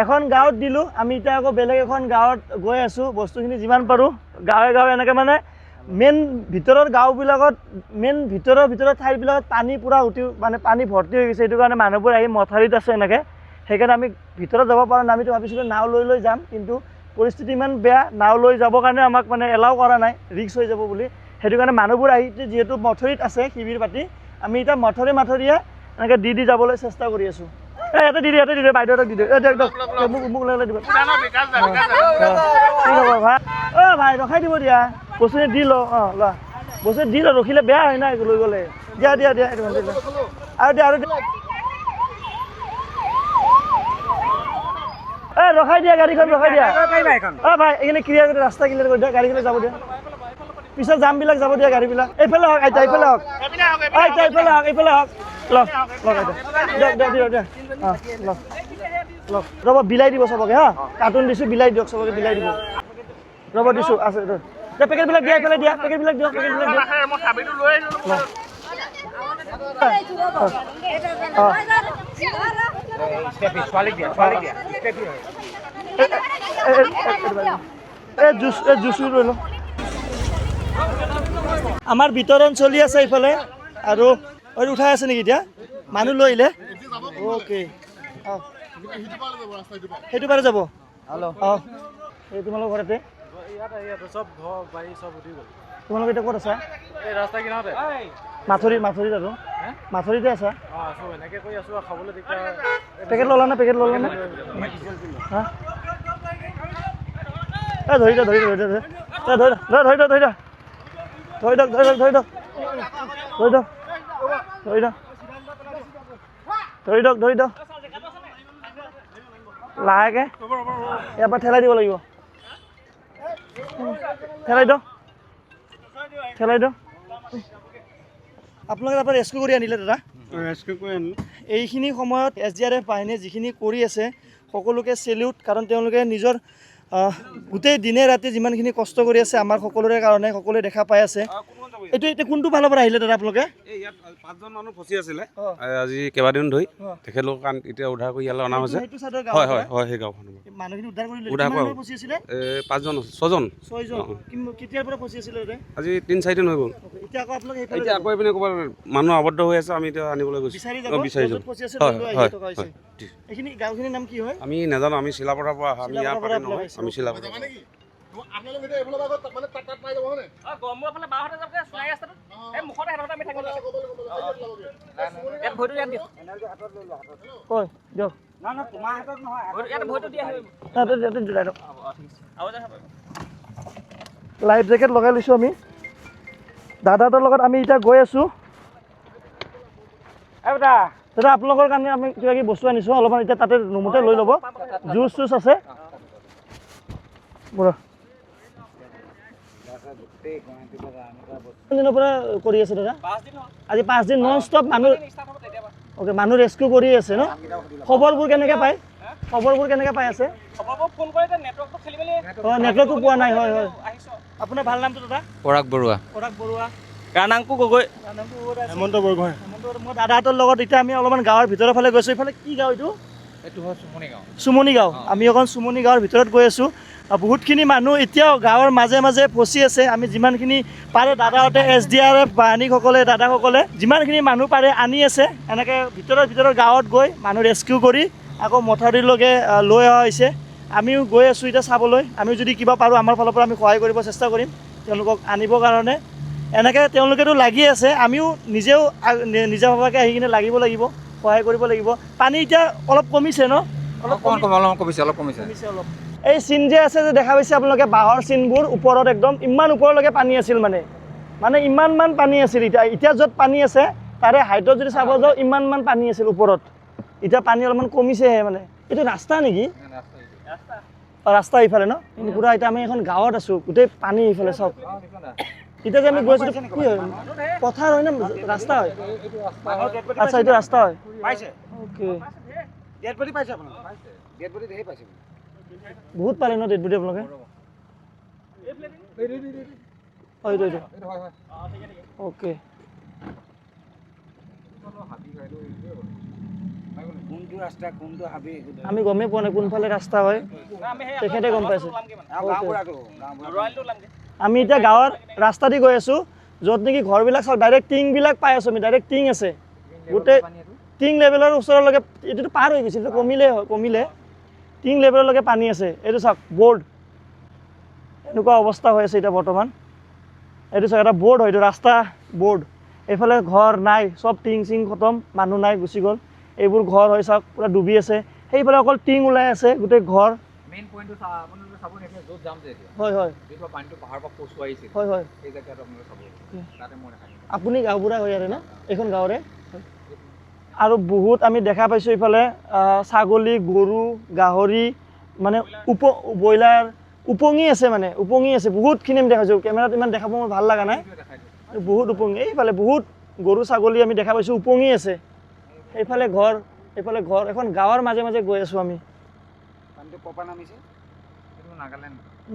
এখন গাঁৱত দিলোঁ আমি এতিয়া আকৌ বেলেগ এখন গাঁৱত গৈ আছোঁ বস্তুখিনি যিমান পাৰোঁ গাঁৱে এনেকৈ মানে মেইন ভিতৰৰ গাঁওবিলাকত ভিতৰৰ ঠাইবিলাকত পানী পূৰা মানে পানী ভৰ্তি হৈ গৈছে সেইটো কাৰণে মানুহবোৰ আহি মথাউৰিত আছে এনেকৈ সেইকাৰণে আমি ভিতৰত যাব পৰা নাই আমিতো ভাবিছিলোঁ নাও লৈ যাম কিন্তু পৰিস্থিতি ইমান বেয়া নাও লৈ যাবৰ কাৰণে আমাক মানে এলাও কৰা নাই ৰিস্ক হৈ যাব বুলি সেইটো কাৰণে মানুহবোৰ আহি যিহেতু মথাউৰিত আছে শিবিৰ পাতি আমি এতিয়া মথাউৰিয়ে এনেকৈ দি যাবলৈ চেষ্টা কৰি আছোঁ ইয়াতে দি দিওঁ বাইদেউহঁতক দি দিওঁ মোক লৈ দিব ঠিক হ'ব ভাই ৰখাই দিব দিয়া বস্তুখিনি দি লওঁ লোৱা বস্তু দি লওঁ ৰখিলে বেয়া হয় না লৈ গ'লে দিয়া এইটো আৰু দিয়া ৰখাই দিয়া গাড়ীখন ৰখাই দিয়া ভাই এইখিনি ক্লিয়াৰ কৰি ৰাস্তা ক্লিয়াৰ কৰি দিয়া গাড়ীখিনি যাব দিয়া পিছত জামবিলাক যাব দিয়া গাড়ীবিলাক এইফালে হওক আইতা এইফালে হওক এইফালে হওক লওক ৰ'ব বিলাই দিব চবকে হা কাৰ্টুন দিছোঁ বিলাই দিয়ক চবকে বিলাই দিব ৰ'ব দিছোঁ আছে পেকেটবিলাক দিয়া এইফালে দিয়া পেকেটবিলাক দিয়ক আমাৰ বিতৰণ চলি আছে এইফালে আৰু উঠাই আছে নেকি এতিয়া মানুহ লৈ আহিলে অ'কে সেইটো পাৰে যাব এই তোমালোকৰ ঘৰতে ইয়াত চব ঘৰ বাৰী চব উঠি গ'ল। তোমালোকে এতিয়া ক'ত আছা? এই ৰাস্তা কিনাৰতে। মাথুৰিত আৰু মাথুৰিতে আছা? আছোঁ এনেকৈ কৰি আছোঁ আৰু খাবলৈ দিগদাৰ। পেকেট ল'লা নে হা এই ধৰি দিয়ক লাহেকে ইয়াৰ পৰা ঠেলাই দিব লাগিব। ঠেলাই দিয়ক আপোনালোকে তাৰপৰা ৰেস্কিউ কৰি আনিলে দাদা? ৰেস্কিউ কৰি আনিলোঁ। এইখিনি সময়ত SDRF বাহিনীয়ে যিখিনি কৰি আছে সকলোকে চেলিউট, কাৰণ তেওঁলোকে নিজৰ গোটেই দিনে ৰাতি যিমানখিনি কষ্ট কৰি আছে আমাৰ সকলোৰে কাৰণে, সকলোৱে দেখা পাই আছে। এইটো এতিয়া কোনটো ফালৰ পৰা আহিলে দাদা আপোনালোকে? এই ইয়াত 5জন মানুহ ফচি আছিলে আজি কেইবাদিন ধৰি, তেখেতলোকক এতিয়া উদ্ধাৰ কৰি ইয়ালৈ অনা হৈছে। হয় হয় হয়, সেই গাঁওখনৰ মানুহখিনি উদ্ধাৰ কৰি উদ্ধাৰ কৰা 5জন 6জন কেতিয়াৰ পৰা ফচি আছিলে? আজি 3-4 দিন হৈ গ'ল। এতিয়া আকৌ আপোনালোকে এতিয়া আকৌ এইপিনে ক'ৰবাত মানুহ আবদ্ধ হৈ আছে, আমি এতিয়া আনিবলৈ গৈছোঁ। বিচাৰিছোঁ। হয় হয় হয়। এইখিনি গাঁওখিনিৰ নাম কি হয়? আমি নাজানো, আমি চিলাপথাৰ পৰা আহা, আমি ইয়াৰ পৰা নহয়, আমি চিলাপথাৰ। লাইফ জেকেট লগাই লৈছোঁ আমি। দাদাহঁতৰ লগত আমি এতিয়া গৈ আছোঁ। দাদা আপোনালোকৰ কাৰণে আমি কিবা কিবি বস্তু আনিছোঁ, অলপমান এতিয়া তাতে ৰুমতে লৈ ল'ব। জুচ চুচ আছে বৰা। দিনৰ পৰা কৰি আছে দাদা? আজি 5 দিন নন ষ্টপ মানুহ মানুহ ৰেস্কিউ কৰি আছে ন? খবৰবোৰ কেনেকৈ পায়? পাই আছে? নেটৱৰ্কটো পোৱা নাই। হয় হয়। আপোনাৰ ভাল নামটো দাদা? পৰাগ বৰুৱা। ৰাণাংকু গগৈ। হেমন্ত বৰগোহাঁই। মই দাদাহঁতৰ লগত এতিয়া আমি অলপমান গাঁৱৰ ভিতৰৰ ফালে গৈছোঁ। এইফালে কি গাঁও এইটো? এইটো হ'ল চুমনি গাঁও। চুমনি গাঁও। আমি অকণ চুমনি গাঁৱৰ ভিতৰত গৈ আছোঁ। বহুতখিনি মানুহ এতিয়াও গাঁৱৰ মাজে মাজে ফচি আছে। আমি যিমানখিনি পাৰে দাদাহঁতে SDRF বাহিনীসকলে দাদাসকলে যিমানখিনি মানুহ পাৰে আনি আছে। এনেকৈ ভিতৰৰ গাঁৱত গৈ মানুহ ৰেস্কিউ কৰি আকৌ মথাউৰিলৈকে লৈ অহা হৈছে। আমিও গৈ আছোঁ এতিয়া চাবলৈ। আমি যদি কিবা পাৰোঁ আমাৰ ফালৰ পৰা আমি সহায় কৰিব চেষ্টা কৰিম তেওঁলোকক আনিবৰ কাৰণে। এনেকৈ তেওঁলোকেতো লাগি আছে, আমিও নিজেও নিজাভাৱে আহি কিনে লাগিব, সহায় কৰিব লাগিব। পানী এতিয়া অলপ কমিছে ন? অলপ কমিছে। এই চিন যে আছে যে দেখা পাইছে আপোনালোকে, বাঁহৰ চিনবোৰ ওপৰত একদম ইমান ওপৰলৈকে পানী আছিল মানে ইমানমান পানী আছিল। এতিয়া য'ত পানী আছে তাৰে হাইটত যদি চাব যাওঁ ইমানমান পানী আছিল ওপৰত। এতিয়া পানী অলপমান কমিছেহে। মানে এইটো ৰাস্তা নেকি? ৰাস্তা এইফালে ন? কিন্তু পুৰা এতিয়া আমি এখন গাঁৱত আছোঁ, গোটেই পানী এইফালে চব। এতিয়া যে আমি গৈ আছোঁ কি হয়? পথাৰ হয় নে ৰাস্তা হয়? আচ্ছা, এইটো ৰাস্তা হয়। অ'কে। বহুত পালে ন ডেড বডি আপোনালোকে? এইটো অ'কে। আমি গমেই পোৱা নাই কোনফালে ৰাস্তা হয়, তেখেতে গম পাইছে। আমি এতিয়া গাঁৱৰ ৰাস্তা দি গৈ আছোঁ, য'ত নেকি ঘৰবিলাক চাওক ডাইৰেক্ট টিংবিলাক পাই আছোঁ আমি। ডাইৰেক্ট টিং আছে, গোটেই টিং লেভেলৰ ওচৰলৈকে। এইটোতো পাৰ হৈ গৈছে, এইটো কমিলে টিং লেভেললৈকে পানী আছে। এইটো চাওক বৰ্ড, এনেকুৱা অৱস্থা হৈ আছে এতিয়া বৰ্তমান। এইটো চাওক এটা বৰ্ড হয়, এইটো ৰাস্তা বৰ্ড। এইফালে ঘৰ নাই, চব টিং চিং খতম, মানুহ নাই, গুচি গ'ল। এইবোৰ ঘৰ হয় চাওক, পূৰা ডুবি আছে। সেইফালে অকল টিং ওলাই আছে, গোটেই ঘৰ। মেইন পইণ্টটো আপোনালোকে চাব নেকি য'ত যাম যে এতিয়া? হয় হয়। যিটো পানীটো পাহাৰৰ পৰা খচি আহিছিল, হয়। এই জেগাটো আপোনালোকে চাব। তাতে মই দেখাই দিম। আপুনি গাঁওবুঢ়া হৈ আছে ন এইখন গাঁৱৰে? আৰু বহুত আমি দেখা পাইছোঁ এইফালে ছাগলী, গৰু, গাহৰি, মানে ব্ৰইলাৰ উপঙি আছে, বহুতখিনি আমি দেখাইছোঁ। কেমেৰাত ইমান দেখাব মোৰ ভাল লগা নাই। বহুত উপঙি, এইফালে বহুত গৰু ছাগলী আমি দেখা পাইছোঁ উপঙি আছে। এইফালে ঘৰ, এখন গাঁৱৰ মাজে মাজে গৈ আছোঁ আমি।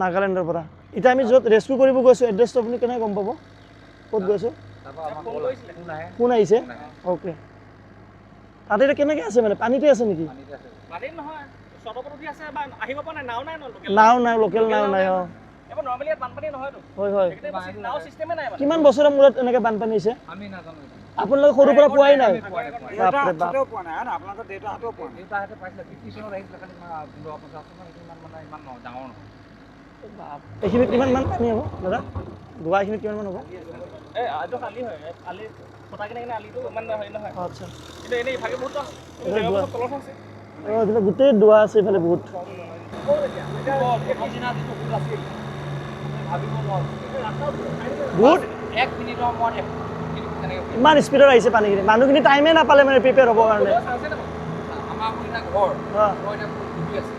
নাগালেণ্ডৰ পৰা। এতিয়া আমি য'ত ৰেস্কিউ কৰিব গৈছোঁ, এড্ৰেছটো আপুনি কেনেকৈ গম পাব ক'ত গৈছোঁ? কোন আহিছে? অ'কে। তাতে এতিয়া কেনেকৈ আছে? মানে পানীতে আছে নেকি? নাও নাই, লোকেল নাও নাই। হয়। কিমান বছৰৰ মূৰত এনেকৈ বানপানী হৈছে? আপোনালোকে সৰুৰ পৰা পোৱাই নাই? এইখিনিত কিমান মান পানী হ'ব দাদা গোৱা এইখিনিত কিমান মান হ'ব এইটো খালী হয় খালী ফটা কিনে কিনে আলিটো ইমান হেৰি নহয় আচ্ছা কিন্তু এনেই ইভাগে বহুত আছে তলত আছে এইফালে গোটেই দোৱা আছে এইফালে বহুত বহুত 1 মিনিটৰ মূৰত ইমান স্পীডত আহিছে পানীখিনি মানুহখিনি টাইমে নাপালে মানে প্ৰিপেয়াৰ হ'বৰ কাৰণে আমাৰ এটা ঘৰ অঁ ঘৰ এতিয়া ডুবি আছে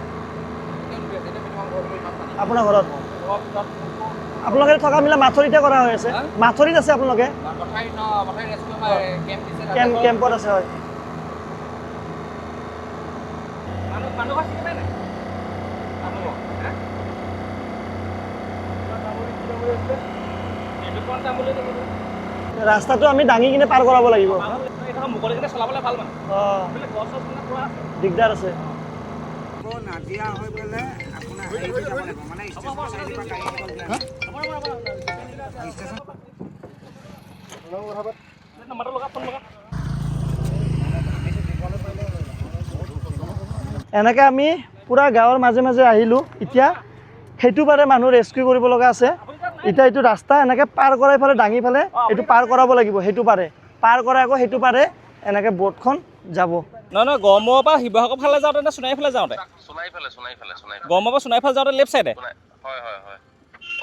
এতিয়া মিনিমাম ঘৰ ইমান পানী আপোনাৰ ঘৰত ঘৰৰ ভিতৰত আপোনালোকে থকা মিলা মাথৰিতে কৰা হৈ আছে মাথৰিত আছে আপোনালোকে মথাই ৰেস্কিউ কেম্প দিছে কেম্পত আছে হয় মানুহ আছে নাই ৰাস্তাটো আমি দাঙি কিনে পাৰ কৰাব লাগিব মুকলিকে চলাবলৈ ভাল মানে অঁ গছ চছ পুৰা আছে দিগদাৰ আছে নাজিয়া হৈ পেলাই আপোনাৰ হেৰিত যাব লাগিব মানে ষ্টেচনৰ চাইডৰ পৰা গাড়ী আহিব দিয়া ষ্টেচন এনেকৈ আমি পূৰা গাঁৱৰ মাজে মাজে আহিলোঁ এতিয়া সেইটো পাৰে মানুহ ৰেস্কিউ কৰিব লগা আছে এতিয়া এইটো ৰাস্তা এনেকৈ পাৰ কৰাই ফালে দাঙি ফালে এইটো পাৰ কৰাব লাগিব সেইটো পাৰে পাৰ কৰাই আকৌ সেইটো পাৰে এনেকৈ ব'টখন যাব নহয় গড়মূৰৰ পৰা শিৱসাগৰ ফালে যাওঁতে নে সোণাৰী ফালে যাওঁতে গড়মূৰৰ পৰা সোণাৰী ফালে যাওঁতে লেফ্ট চাইডে হয়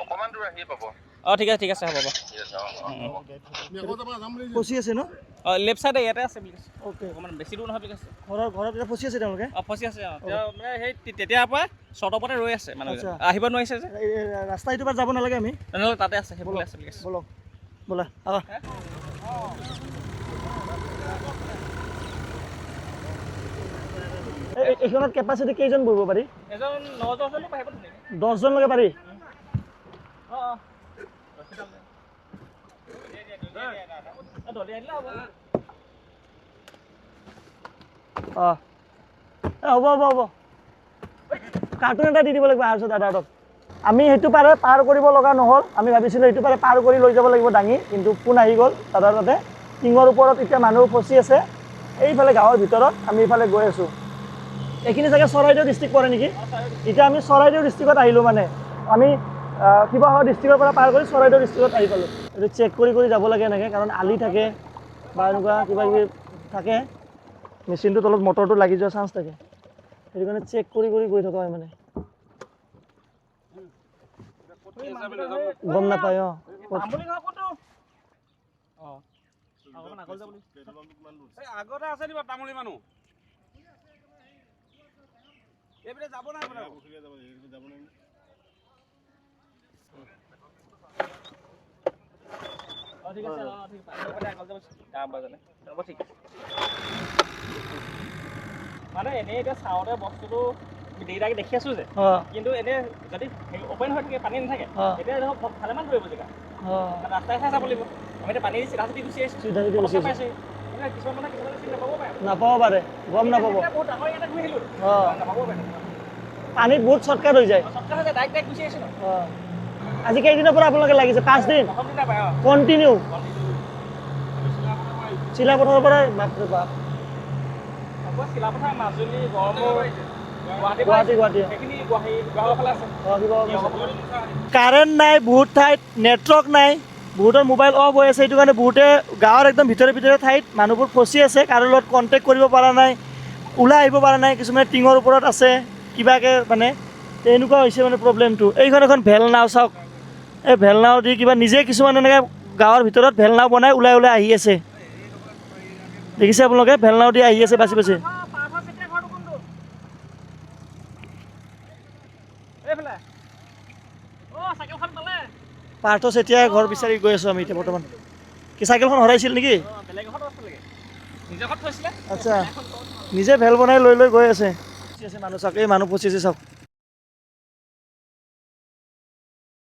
অকমান দূৰ আহিয়ে পাব অঁ ঠিক আছে হ'ব বাৰু ফচি আছে ন অঁ লেফ্ট চাইডে ইয়াতে আছে বুলি কৈছে অ'কে অকণমান বেছি দূৰ নহয় বুলি কৈছে ঘৰত এতিয়া ফচি আছে তেওঁলোকে অঁ ফচি আছে অঁ মানে সেই তেতিয়াৰ পৰা চটপতে ৰৈ আছে মানুহ আহিব নোৱাৰিছে যে এই ৰাস্তা এইটো পৰা যাব নালাগে আমি তেনেহ'লে তাতে আছে সেইবোৰ আছে বুলি কৈছে বলক ব'লা আহা এইখনত কেপাচিটি কেইজন বহিব পাৰি এজন 9-10জনো পাৰিব ধুনীয়াকৈ 10জনলৈকে পাৰি অঁ দলিয়াই দিলে হ'ব অঁ হ'ব কাৰ্টুন এটা দি দিব লাগিব আৰু দাদাহঁতক আমি সেইটো পাৰে পাৰ কৰিব লগা নহ'ল আমি ভাবিছিলোঁ সেইটো পাৰে পাৰ কৰি লৈ যাব লাগিব দাঙি কিন্তু ফোন আহি গ'ল দাদাৰ তাতে টিঙৰ ওপৰত এতিয়া মানুহ ফচি আছে এইফালে গাঁৱৰ ভিতৰত আমি এইফালে গৈ আছোঁ এইখিনি চাগে চৰাইদেউ ডিষ্ট্ৰিক্ট পৰে নেকি এতিয়া আমি চৰাইদেউ ডিষ্ট্ৰিক্টত আহিলোঁ মানে আমি শিৱসাগৰ ডিষ্ট্ৰিক্টৰ পৰা পাৰ কৰি চৰাইদেউ ডিষ্ট্ৰিক্টত আহি পালোঁ এইটো চেক কৰি যাব লাগে এনেকৈ কাৰণ আলি থাকে বা এনেকুৱা কিবা কিবি থাকে মেচিনটোৰ তলত মটৰটো লাগি যোৱাৰ চান্স থাকে সেইটো কাৰণে চেক কৰি গৈ থকা হয় মানে গম নাপায় অঁ আগতে আছে নিবা তামুলী মানুহ এইপিনে যাব নাই ঠিক আছে মানে এনেই এতিয়া চাওঁতে বস্তুটো দেৰিটাকে দেখি আছোঁ যে কিন্তু এনেই যদি অপেন হৈ থাকে পানী নাথাকে এতিয়া ধৰক ভালেমান পৰিব জেগা ৰাস্তাই চাই চাব লাগিব আমি এতিয়া পানী চিধা চিধি গুচি আহিছোঁ পাইছোঁ কিছুমান মানে নাপাব পাৰে গম নাপাব বহুত ডাঙৰ ইয়াতে ঘূৰি আহিলোঁ নাপাব পাৰে পানীত বহুত শ্বৰ্টকাট হৈ যায় চৰকাৰ হৈছে ডাইৰেক্ট গুচি আহিছোঁ আজি কেইদিনৰ পৰা আপোনালোকে লাগিছে 5 দিন প্ৰথম দিনা পায় কণ্টিনিউ চিলাপথাৰৰ পৰাই বাপৰে বাপ আকৌ চিলাপথাৰ মাজুলী গড়মূৰ গুৱাহাটী সেইখিনি শিৱসাগৰ ফালে আছে কাৰেণ্ট নাই বহুত ঠাইত নেটৱৰ্ক নাই বহুতৰ মোবাইল অফ হৈ আছে সেইটো কাৰণে বহুতে গাঁৱৰ একদম ভিতৰে ঠাইত মানুহবোৰ ফচি আছে কাৰো লগত কণ্টেক্ট কৰিব পৰা নাই ওলাই আহিব পৰা নাই কিছুমানে টিঙৰ ওপৰত আছে কিবাকৈ মানে তেনেকুৱা হৈছে মানে প্ৰব্লেমটো এইখন এখন ভেল নাও চাওক এই ভেল নাও দি কিবা নিজে কিছুমান এনেকৈ গাঁৱৰ ভিতৰত ভেল নাও বনাই ওলাই আহি আছে দেখিছে আপোনালোকে ভেল নাও দি আহি আছে বাচি পাৰ্থ চেতিয়াই ঘৰ বিচাৰি গৈ আছোঁ আমি এতিয়া বৰ্তমান কি চাইকেলখন হৰাইছিল নেকি আচ্ছা নিজে ভেল বনাই লৈ গৈ আছে মানুহ চাওক এই মানুহ ফচিছে চাওক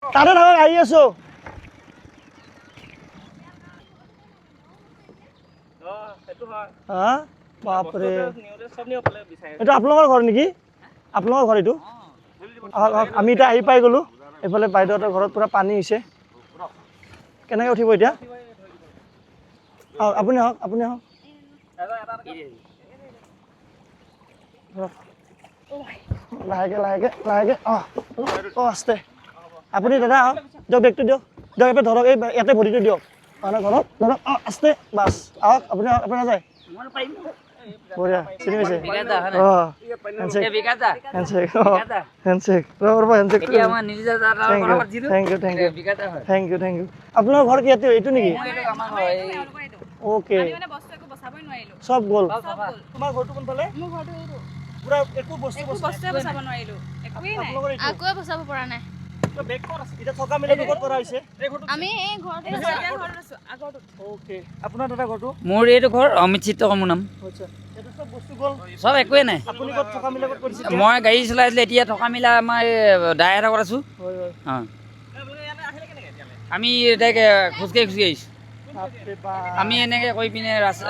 তাতে থাকক আহি আছোঁ হা বাপৰে এইটো আপোনালোকৰ ঘৰ নেকি আপোনালোকৰ ঘৰ এইটো আমি এতিয়া আহি পাই গ'লোঁ এইফালে বাইদেউহঁতৰ ঘৰত পূৰা পানী হৈছে কেনেকৈ উঠিব এতিয়া আপুনি আহক লাহেকৈ অঁ আস্তে আপুনি দাদা আহক দিয়ক বেগটো দিয়ক দিয়ক এবাৰ ধৰক এই ইয়াতে ভৰিটো দিয়ক মানে ধৰক ধৰক আস্তে বাছ আহক আপুনি আপোনাৰ যায় বঢ়িয়া চিনি পাইছে অঁ হেণ্ডশেক হেণ্ডশেক ৰ'ব হেণ্ডশেক থেংক ইউ আপোনাৰ ঘৰ কি ইয়াতে এইটো নেকি অ'কে বস্তু একো বচাবই নোৱাৰিলো চব গ'ল চব গ'ল তোমাৰ ঘৰটো কোনফালে মোৰ ঘৰটো এইটো পুৰা একো বস্তু বস্তুৱে বচাব নোৱাৰিলো একোৱেই নাই আকোৱে বচাব পৰা নাই বেগ ক'ত আছে এতিয়া থকা মেলা ক'ত কৰা হৈছে আমি এই ঘৰতে আছো আগৰটো অ'কে আপোনাৰ দাদা ঘৰটো মোৰ এইটো ঘৰ অমিত চিত্ৰ মোৰ নাম আচ্ছা এইটো চব বস্তু গ'ল চব একোৱে নাই আপুনি ক'ত থকা মেলা ক'ত কৰিছে মই গাড়ী চলাইছিলোঁ এতিয়া থকা মেলা আমাৰ দাই এটা আছোঁ হয় হয় অঁ ইয়ালৈ আহিলে কেনেকৈ এতিয়ালৈ আমি ডাইৰেক্ট খোজকাঢ়ি আহিছোঁ বাপৰে বাপ আমি এনেকৈ কৰি পিনে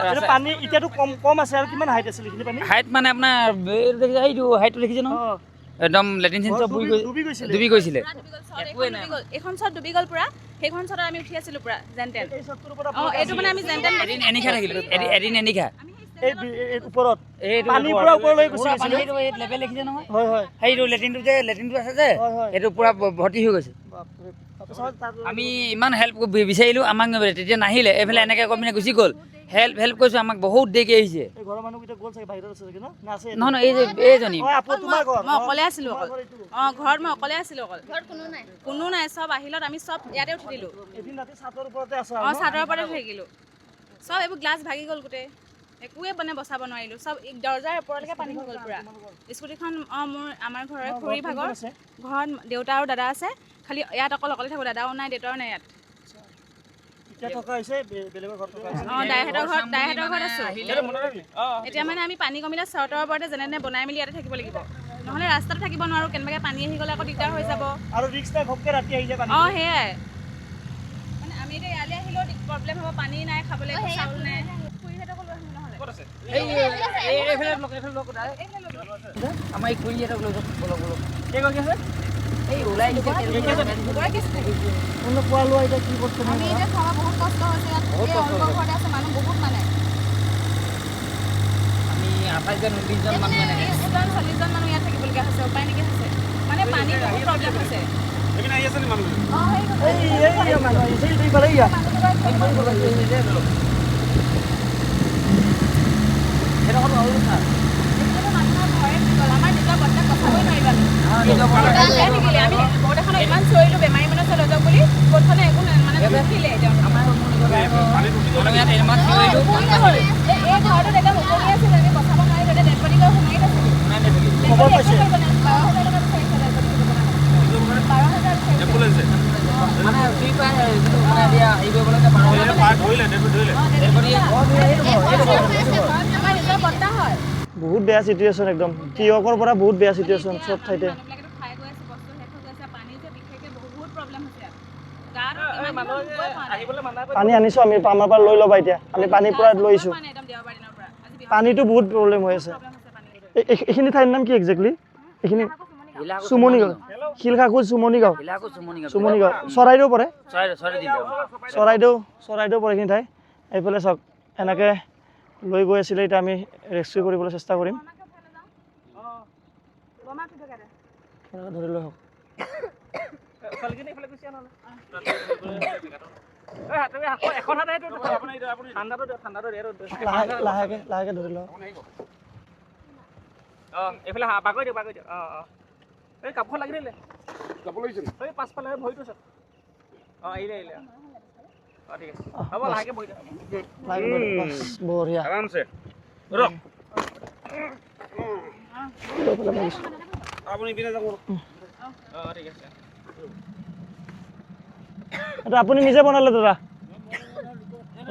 এইটো পানী এতিয়াতো কম কম আছে আৰু কিমান হাইট আছিল এইখিনি পানী হাইট মানে আপোনাৰ এইটো দেখিছে এইটো হাইটটো দেখিছে ন অঁ একদম লেট্ৰিন চেঞ্চ ডুবি গৈছিলে এইখন চব ডুবি গ'ল পুৰা সেইখন চত আমি উঠি আছিলো পুৰা যেন তেন এই চবটোৰ ওপৰত অঁ এইটো মানে আমি যেন তেন এদিন এনিশা থাকিলোঁ এদিন এনিশা এই ওপৰত এইটো পানী পুৰা ওপৰলৈ গুচি পানী গৈছিলে সেইটো এই লেভেল দেখিছে নহয় হয় হয় সেইটো লেট্ৰিনটো আছে যে হয় হয় সেইটো পূৰা ভৰ্তি হৈ গৈছে বাপৰে তাৰপিছত তাত আমি ইমান হেল্প বিচাৰিলোঁ আমাক তেতিয়া নাহিলে এইফালে এনেকৈ কৈ পিনে গুচি গ'ল হেল্প কৰিছোঁ আমাক বহুত দেৰিকৈ আহিছে এই ঘৰৰ মানুহকেইটা গ'ল চাগে বাহিৰত আছে চাগে না আছে নহয় এই যে এইজনী হয় আপু তোমাৰ ঘৰ মই অকলে আছিলো অকল ঘৰ এইটো অঁ ঘৰত মই অকলে আছিলো অকল ঘৰত কোনো নাই চব আহিলত আমি চব ইয়াতে উঠি দিলো এদিন ৰাতি ছাদৰ ওপৰতে আছা অঁ চাদৰ ওপৰতে থাকিলোঁ চব এইবোৰ গ্লাছ ভাগি গ'ল গোটেই একোৱে মানে বচাব নোৱাৰিলোঁ চব দৰ্জাৰ ওপৰলৈকে পানী হৈ গ'ল পুৰা স্কুটিখন অঁ আমাৰ ঘৰৰে খুৰী ভাগৰ ঘৰত দেউতা আৰু দাদা আছে খালি ইয়াত অকলে থাকোঁ দাদাও নাই দেউতাও নাই ইয়াত এতিয়া থকা হৈছে বেলেগৰ ঘৰত থকা হৈছে অঁ দাইহঁতৰ ঘৰত আছোঁ এতিয়া মানে আমি পানী কমিলে চৰ্টৰ ওপৰতে যেনে তেনে বনাই মেলি ইয়াতে থাকিব লাগিব নহ'লে ৰাস্তাত থাকিব নোৱাৰোঁ কেনেবাকৈ পানী আহি গ'লে আকৌ দিগদাৰ হৈ যাব আৰু ৰিক্স নাই ঘপকে ৰাতি আহি যায় পানী অঁ সেয়াই মানে আমি এতিয়া ইয়ালৈ আহিলেও প্ৰব্লেম হ'ব পানী নাই খাবলৈ একো চাউল নাই খুৰীহঁতকো লৈ আহিম নহ'লে ক'ত আছে এইফালে আমাৰ এই খুৰী এটাক লৈ যাওক বলক কি কৈ আছে এই ওলাই গৈছে কোনো খোৱা লোৱা এতিয়া কি কৰিছে আমি এতিয়া খাব বহুত কষ্ট হৈছে ইয়াত এই অল্প ঘৰতে আছে মানুহ বহুত মানে আমি 28জন 29জন মানুহ এনেকৈ 40জন মানুহ ইয়াত থাকিবলগীয়া হৈছে উপায় নাইকিয়া হৈছে মানে পানী বহুত প্ৰব্লেম হৈছে এইপিনে আহি আছে নি মানুহবোৰ অঁ এই মানুহ আহিছে এইফালে ইয়া আমাৰ নিজৰ বস্তাক বচাবই নোৱাৰিবা আমি বৰ্ডাখনত ইমান চিঞৰিলোঁ বেমাৰী মানুহ লৈ যাওক বুলি বৰ্ডখনে একো মানে নুঠিলে ইয়াত ইমান চিঞৰিলোঁ এই ঘৰটোত একদম উপঙি আছিল আমি বচাব নোৱাৰিলোঁ এতিয়া ডেড বডি গৈ সোমাই থাকিলোঁ খবৰ পাইছে এম্বুলেঞ্চে মানে ফ্ৰী পাই যিটো মানে এতিয়া হেৰি কৰিবলৈকে আমাৰ নিজৰ বৰ্তা হয় বহুত বেয়া চিটুৱেশ্যন একদম তিয়কৰ পৰা বহুত বেয়া চিটুৱেশ্যন চব ঠাইতে মানুহবিলাকেতো খাই গৈ আছে বস্তু শেষ হৈ গৈছে পানী যে বিশেষকৈ বহুত প্ৰব্লেম হৈছে গাত আহিবলৈ মানা কৰি পানী আনিছোঁ আমি আমাৰ পৰা লৈ ল'বা এতিয়া আমি পানী পূৰা লৈছোঁ একদম দেওবাৰ দিনৰ পৰা আজি পানীটো বহুত প্ৰব্লেম হৈ আছে প্ৰব্লেম হৈছে পানী এইখিনি ঠাইৰ নাম কি একজেক্টলি এইখিনি চুমনিগাঁও শিলখাকুৰ চুমনিগাঁও চুমনিগাঁও চৰাইদেউ পৰে চৰাইদেউ পৰে এইখিনি ঠাই এইফালে চাওক এনেকৈ লৈ গৈ আছিলে এতিয়া আমি ৰেস্কিউ কৰিবলৈ চেষ্টা কৰিম ধৰি লৈ হওক ছোৱালীজনী এইফালে গুচি আহা নহ'লে এখন হাতে ঠাণ্ডাটো লাহেকৈ ধৰি লওক অঁ এইফালে বাগৰি দিয়ক অঁ এই কাপোৰ লাগি দিলে যাব লাগিছিল এই পাছফালে ভৰিটো আছে অঁ আহিলে অঁ ঠিক আছে হ'ব লাহেকৈ বহি দিয়ক বঢ়িয়া আৰামছে ৰখ আপুনি ইপিনে যাব অঁ ঠিক আছে এইটো আপুনি নিজে বনালে দাদা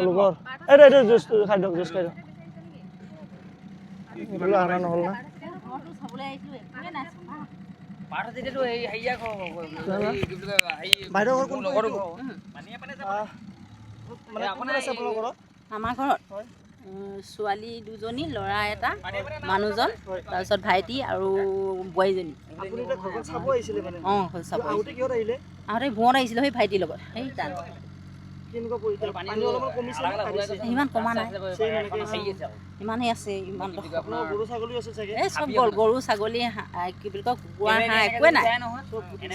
লোকৰ এইটো জুচ খাই দিয়ক জুচ খাই দিয়ক এইবিলাক অনা নহ'ল না বাইদেউ ঘৰ কোনটো এইটো? মানে কোন আছে আপোনাৰ ঘৰত আমাৰ ঘৰত ছোৱালী দুজনী ল'ৰা এটা মানুহজন তাৰপিছত ভাইটি আৰু বোৱাৰীজনী আপুনি এতিয়া ঘৰত চাব আহিছিলে মানে অঁ চাব আহোঁতে কিহত আহিলে আহোঁতে ভুৱন আহিছিলে সেই ভাইটিৰ লগত সেই তাত কেনেকুৱা পৰিছে পানী অলপমান কমিছে নে বাঢ়িছে? সিমান কমা নাই ইমানেই আছে ইমান গৰু ছাগলী আছে চাগে এই চব গ'ল গৰু ছাগলী কি বুলি কয় কুকুৰা হাঁহ একোৱে নাই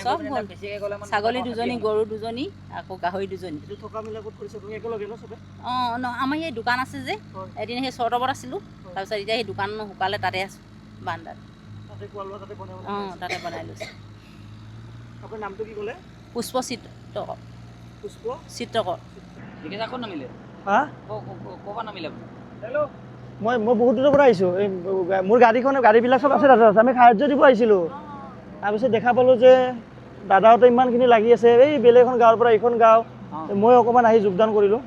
চব গ'ল ছাগলী 2জনী গৰু 2জনী আকৌ গাহৰি 2জনী এইটো থকা মেলা ক'ত কৰিছে আপুনি একেলগে ন চবে অঁ আমাৰ এই দোকান আছে যে এদিন সেই চৰ্টবত আছিলোঁ তাৰপিছত এতিয়া সেই দোকান শুকালে তাতে আছোঁ বান্দাত তাতে খোৱা লোৱা তাতে বনাব অঁ তাতে বনাই লৈছোঁ আপোনাৰ নামটো কি ক'লে পুষ্প চিত্ৰকৰ পুষ্প চিত্ৰকৰ জিজ্ঞাসা ক'ত নামিলে হা ক'ৰ পৰা নামিলে মই বহুত দূৰৰ পৰা আহিছোঁ এই মোৰ গাড়ীবিলাক চব আছে দাদা আমি সাহায্য দিব আহিছিলোঁ তাৰপিছত দেখা পালোঁ যে দাদাহঁতে ইমানখিনি লাগি আছে এই বেলেগ এখন গাঁৱৰ পৰা এইখন গাঁও মই অকণমান আহি যোগদান কৰিলোঁ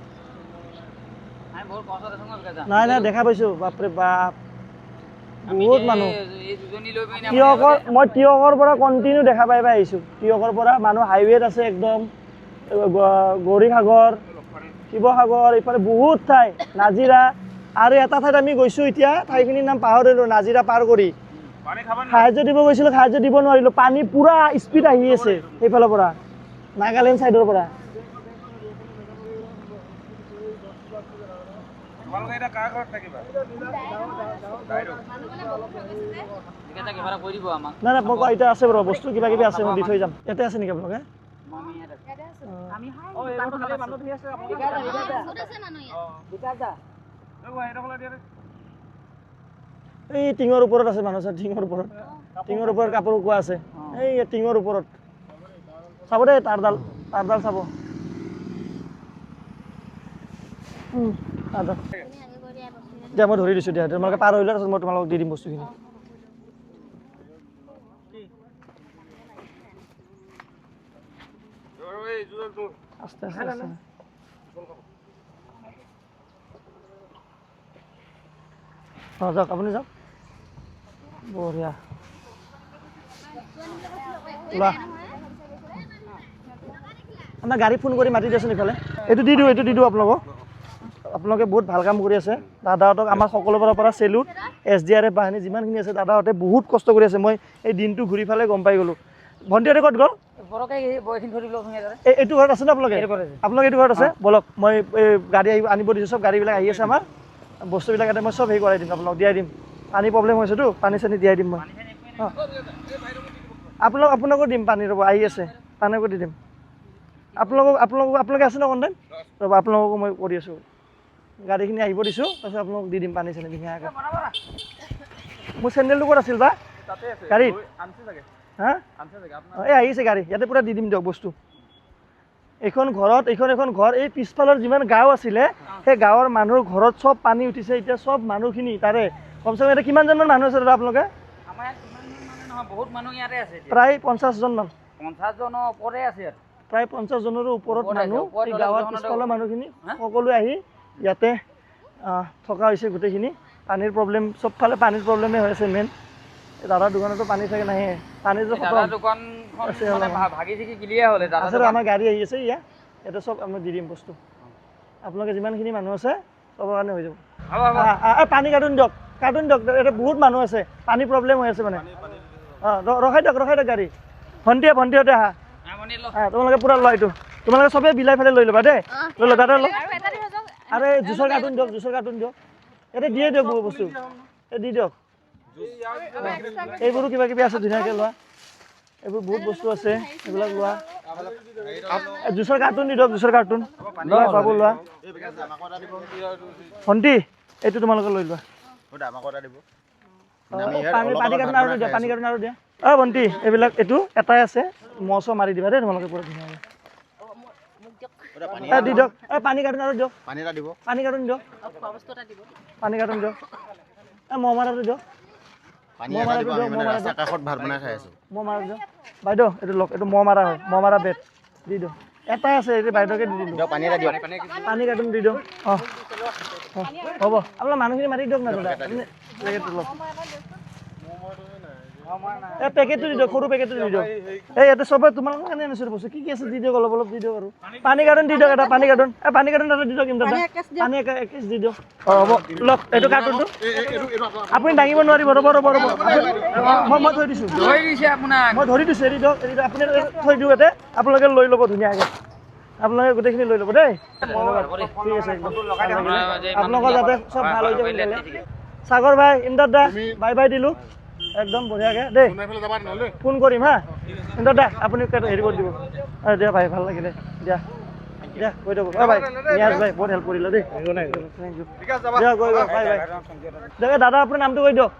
নাই দেখা পাইছোঁ বাপৰে বাপ বহুত মানুহ মই তিয়কৰ পৰা কণ্টিনিউ দেখা পাই আহিছোঁ তিয়কৰ পৰা মানুহ হাইৱেত আছে একদম গৌৰীসাগৰ শিৱসাগৰ এইফালে বহুত ঠাই নাজিৰা আৰু এটা ঠাইত আমি গৈছোঁ এতিয়া ঠাইখিনিৰ নাম পাহৰিলোঁ নাজিৰা পাৰ কৰি সাহায্য দিব গৈছিলোঁ সাহায্য দিব নোৱাৰিলোঁ পানী পূৰা স্পীড আহি আছে সেইফালৰ পৰা নাগালেণ্ড ছাইডৰ পৰা নাই নাই মই এতিয়া আছে বাৰু বস্তু কিবা কিবি আছে মই দি থৈ যাম ইয়াতে আছে নেকি আপোনালোকে এই টিঙৰ ওপৰত আছে মানুহ চাৰ টিঙৰ ওপৰত কাপোৰ শুকোৱা আছে এই টিঙৰ ওপৰত চাব দেই তাৰডাল চাব দিয়া মই ধৰি দিছোঁ দিয়া তোমালোকে পাৰ হৈ লোৱাৰ তাৰপিছত মই তোমালোকক দি দিম বস্তুখিনি আস্তে আস্তে যাওক আপুনি যাওক বঢ়িয়া লোৱা আপোনাৰ গাড়ী ফোন কৰি মাতি দিয়াচোন ইফালে এইটো দি দিওঁ আপোনালোকে বহুত ভাল কাম কৰি আছে দাদাহঁতক আমাৰ সকলোৰে পৰা চেলুট SDRF বাহিনী যিমানখিনি আছে দাদাহঁতে বহুত কষ্ট কৰি আছে মই এই দিনটো ঘূৰি ফালে গম পাই গ'লোঁ ভণ্টিহঁতে ক'ত গ'ল এইটো ঘৰত আছে ন আপোনালোকে এইটো ঘৰত আছে বলক মই গাড়ী আনিব দিছোঁ চব গাড়ীবিলাক আহি আছে আমাৰ বস্তুবিলাক ইয়াতে মই চব হেৰি কৰাই দিম আপোনালোক দিয়াই দিম পানী প্ৰব্লেম হৈছেতো পানী চানী দিয়াই দিম মই অঁ আপোনালোকক দিম পানী ৰ'ব আহি আছে পানীকো দি দিম আপোনালোকে আছে ন কণ্টেণ্ট ৰ'ব আপোনালোককো মই কৰি আছোঁ গাড়ীখিনি আহিব দিছোঁ তাৰপিছত আপোনালোকক দি দিম পানী চানী ধুনীয়াকৈ মোৰ চেণ্ডেলটো ক'ত আছিল বা গাড়ীত হা এই আহিছে গাড়ী ইয়াতে পূৰা দি দিম দিয়ক বস্তু এইখন ঘৰ এই পিছফালৰ যিমান গাঁও আছিলে সেই গাঁৱৰ মানুহৰ ঘৰত চব পানী উঠিছে এতিয়া চব মানুহখিনি তাৰে কমচে কম এতিয়া কিমানজনমান মানুহ আছে দাদা আপোনালোকে প্ৰায় 50জনমান প্ৰায় 50জনৰো ওপৰত মানুহ এই গাঁৱৰ পিছফালৰ মানুহখিনি সকলোৱে আহি ইয়াতে থকা হৈছে গোটেইখিনি পানীৰ প্ৰব্লেম চবফালে পানীৰ প্ৰব্লেমেই হৈ আছে মেইন দাদাৰ দোকানতো পানী চাগে নাহে পানীটো আমাৰ গাড়ী আহি আছে ইয়াতে চব আমি দি দিম বস্তু আপোনালোকে যিমানখিনি মানুহ আছে চবৰ কাৰণে হৈ যাব পানী কাৰ্টুন দিয়ক ইয়াতে বহুত মানুহ আছে পানী প্ৰব্লেম হৈ আছে মানে অঁ ৰখাই দিয়ক গাড়ী ভণ্টিহঁতে আহা তোমালোকে পূৰা লোৱা এইটো তোমালোকে চবেই বিলাই ফেলাই লৈ ল'বা দেই লৈ লোৱা দাদা আৰু এই জুচৰ কাৰ্টুন দিয়ক ইয়াতে দিয়ে দিয়ক বহু বস্তু এই দি দিয়ক এইবোৰো কিবা কিবি আছে ধুনীয়াকৈ লোৱা এইবোৰ বহুত বস্তু আছে এইবিলাক লোৱা জুচৰ কাৰ্টুন দি দিয়ক লোৱা পাব লোৱা ভণ্টি এইটো তোমালোকে লৈ লোৱা পানী কাৰ্টুন আৰু দিয়া অঁ ভণ্টি এইবিলাক এইটো এটাই আছে মহ চহ মাৰি দিবা দেই তোমালোকে পুৰা ধুনীয়াকৈ দি দিয়ক পানী কাৰ্টুন আৰু দিয়ক পানী কাৰ্টুন দিয়ক মহ মাৰাটো দিয়ক বাইদেউ এইটো লওক এইটো মহ মাৰা হয় মহ মাৰা বেট দি দিওঁ এটাই আছে এইটো বাইদেউকে দি দিলোঁ পানী কাৰ্টুন দি দিওঁ অঁ হ'ব আপোনাৰ মানুহখিনি মাতি দিয়ক না দাদা আপুনি পেকেটটো লওক এই পেকেটটো দি দিয়ক সৰু পেকেটটো দি দিয়ক এই ইয়াতে চবে তোমালোকৰ কাৰণে আনিছোঁ বস্তু কি আছে দি দিয়ক অলপ দি দিয়ক আৰু পানী কাৰ্টুন দি দিয়ক এটা পানী কাৰ্টুন এটা দি দিয়ক পানী এক কেছ দি দিয়ক অঁ হ'ব লওক এইটো কাৰ্টুনটো আপুনি দাঙিব নোৱাৰিব ৰ'ব মই থৈ দিছোঁ মই ধৰি দিছোঁ এৰি দিয়ক আপুনি থৈ দিওঁ ইয়াতে আপোনালোকে লৈ ল'ব ধুনীয়াকৈ আপোনালোকে গোটেইখিনি লৈ ল'ব দেই ধন্যবাদ ঠিক আছে একদম আপোনালোকৰ যাতে চব ভাল হৈ যায় সাগৰ ভাই ইমদাদ দা বাই বাই দিলোঁ একদম বঢ়িয়াকৈ দেই ফোন কৰিম হা ইমদাদ দা আপুনি হেৰি কৰি দিব দিয়া ভাই ভাল লাগিলে দিয়া দিয়া গৈ থাকোঁ ভাই নিয়াজ ভাই বহুত হেল্প কৰিলে দেই থেংক ইউ দিয়া গৈ বাই বাই দেখে দাদা আপোনাৰ নামটো কৈ দিয়ক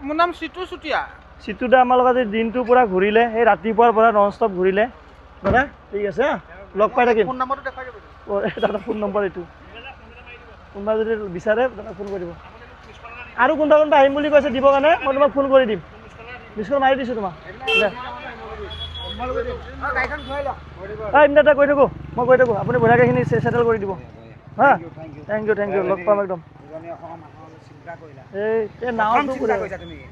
মোৰ নাম চিতু চুতীয়া চিতু দা আমাৰ লগত দিনটো পূৰা ঘূৰিলে সেই ৰাতিপুৱাৰ পৰা নন ষ্টপ ঘূৰিলে দাদা ঠিক আছে লগ পাই থাকিম ফোন নম্বৰটো দেখাই দিব দাদা ফোন নম্বৰ এইটো কোনোবা যদি বিচাৰে দাদা ফোন কৰিব আৰু কোনোবা কোনোবা আহিম বুলি কৈছে দিব কাৰণে মই তোমাক ফোন কৰি দিম মিছ কল মাৰি দিছোঁ তোমাক ইমদাদা কৈ থাকোঁ মই কৈ থাকোঁ আপুনি বঢ়িয়াকৈখিনি চেটেল কৰি দিব হা থেংক ইউ লগ পাম একদম এই নাওটো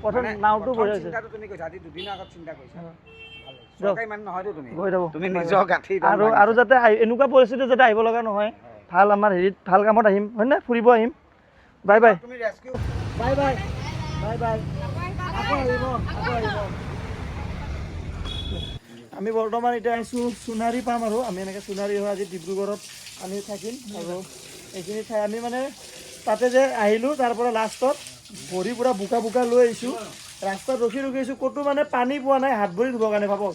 প্ৰথম নাওটো বঢ়িয়াইছে আৰু যাতে এনেকুৱা পৰিস্থিতি যাতে আহিব লগা নহয় ভাল আমাৰ হেৰিত ভাল কামত আহিম হয় নে ফুৰিব আহিম bye bye bye bye bye bye আকৌ আহিব আমি বৰ্তমান এতিয়া আহিছোঁ সোণাৰী পাম আৰু আমি এনেকৈ সোণাৰী হৈ আজি ডিব্ৰুগড়ত আমি থাকিম আৰু এইখিনি ঠাই আমি মানে তাতে যে আহিলোঁ তাৰ পৰা লাষ্টত ভৰি পূৰা বোকা লৈ আহিছোঁ ৰাস্তাত ৰখি আহিছোঁ ক'তো মানে পানী পোৱা নাই হাত ভৰি ধুবৰ কাৰণে ভাবক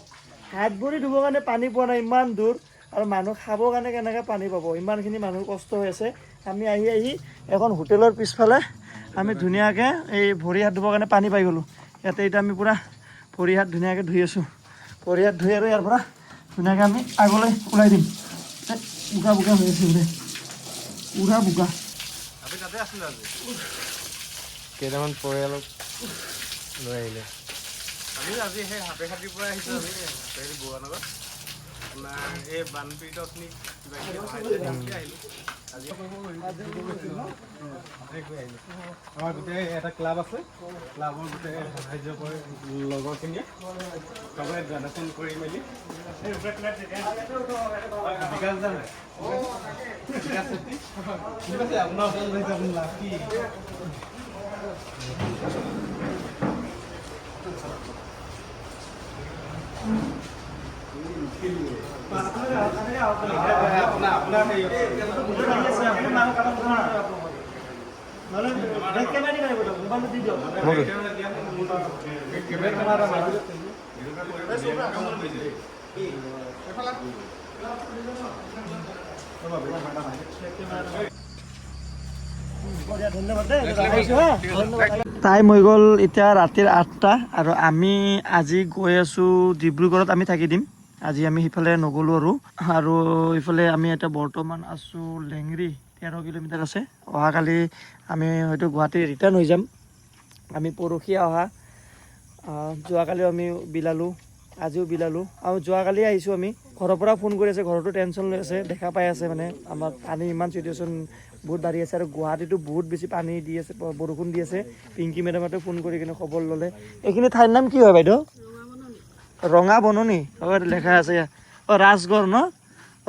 হাত ভৰি ধুবৰ কাৰণে পানী পোৱা নাই ইমান দূৰ আৰু মানুহ খাবৰ কাৰণে কেনেকৈ পানী পাব ইমানখিনি মানুহৰ কষ্ট হৈ আছে আমি আহি এখন হোটেলৰ পিছফালে আমি ধুনীয়াকৈ এই ভৰি হাত ধুবৰ কাৰণে পানী পাই গ'লোঁ ইয়াতে এতিয়া আমি পূৰা ভৰি হাত ধুনীয়াকৈ ধুই আছোঁ ভৰি হাত ধুই আৰু ইয়াৰ পৰা ধুনীয়াকৈ আমি আগলৈ ওলাই দিম বোকা হৈ আছে বোলে পূৰা বোকা কেইটামান পৰিয়ালক লৈ আহিলে আমি আজি সেই হাতে খাতিৰ পৰা আহিছোঁ আমি হেৰি বৰুৱানগৰ আপোনাৰ এই বানপীড়িত খিনি কিবা কিবি আহিলোঁ আজি আমাৰ গোটেই এটা ক্লাব আছে ক্লাবৰ গোটেই সাহাৰ্য কৰে লগৰখিনিয়ে চবে ডনেশ্যন কৰি মেলি বিকাশ জানে বিকাশ চেত্ৰী ঠিক আছে আপোনাৰ আপোনাৰ লাভ কি টাইম হৈ গ'ল এতিয়া ৰাতিৰ 8টা আৰু আমি আজি গৈ আছোঁ ডিব্ৰুগড়ত আমি থাকি দিম আজি আমি সিফালে নগ'লোঁ আৰু ইফালে আমি এতিয়া বৰ্তমান আছোঁ লেংৰি 13 কিলোমিটাৰ আছে অহাকালি আমি হয়তো গুৱাহাটী ৰিটাৰ্ণ হৈ যাম আমি পৰহি অহা যোৱাকালিও আমি বিলালোঁ আজিও বিলালোঁ আৰু যোৱাকালি আহিছোঁ আমি ঘৰৰ পৰা ফোন কৰি আছে ঘৰতো টেনশ্যন লৈ আছে দেখা পাই আছে মানে আমাৰ পানী ইমান চিটুৱেশ্যন বহুত বাঢ়ি আছে আৰু গুৱাহাটীতো বহুত বেছি পানী দি আছে বৰষুণ দি আছে পিংকি মেডামহঁতে ফোন কৰি কিনে খবৰ ল'লে এইখিনি ঠাইৰ নাম কি হয় বাইদেউ ৰঙা বননি লেখা আছে ৰাজগড় ন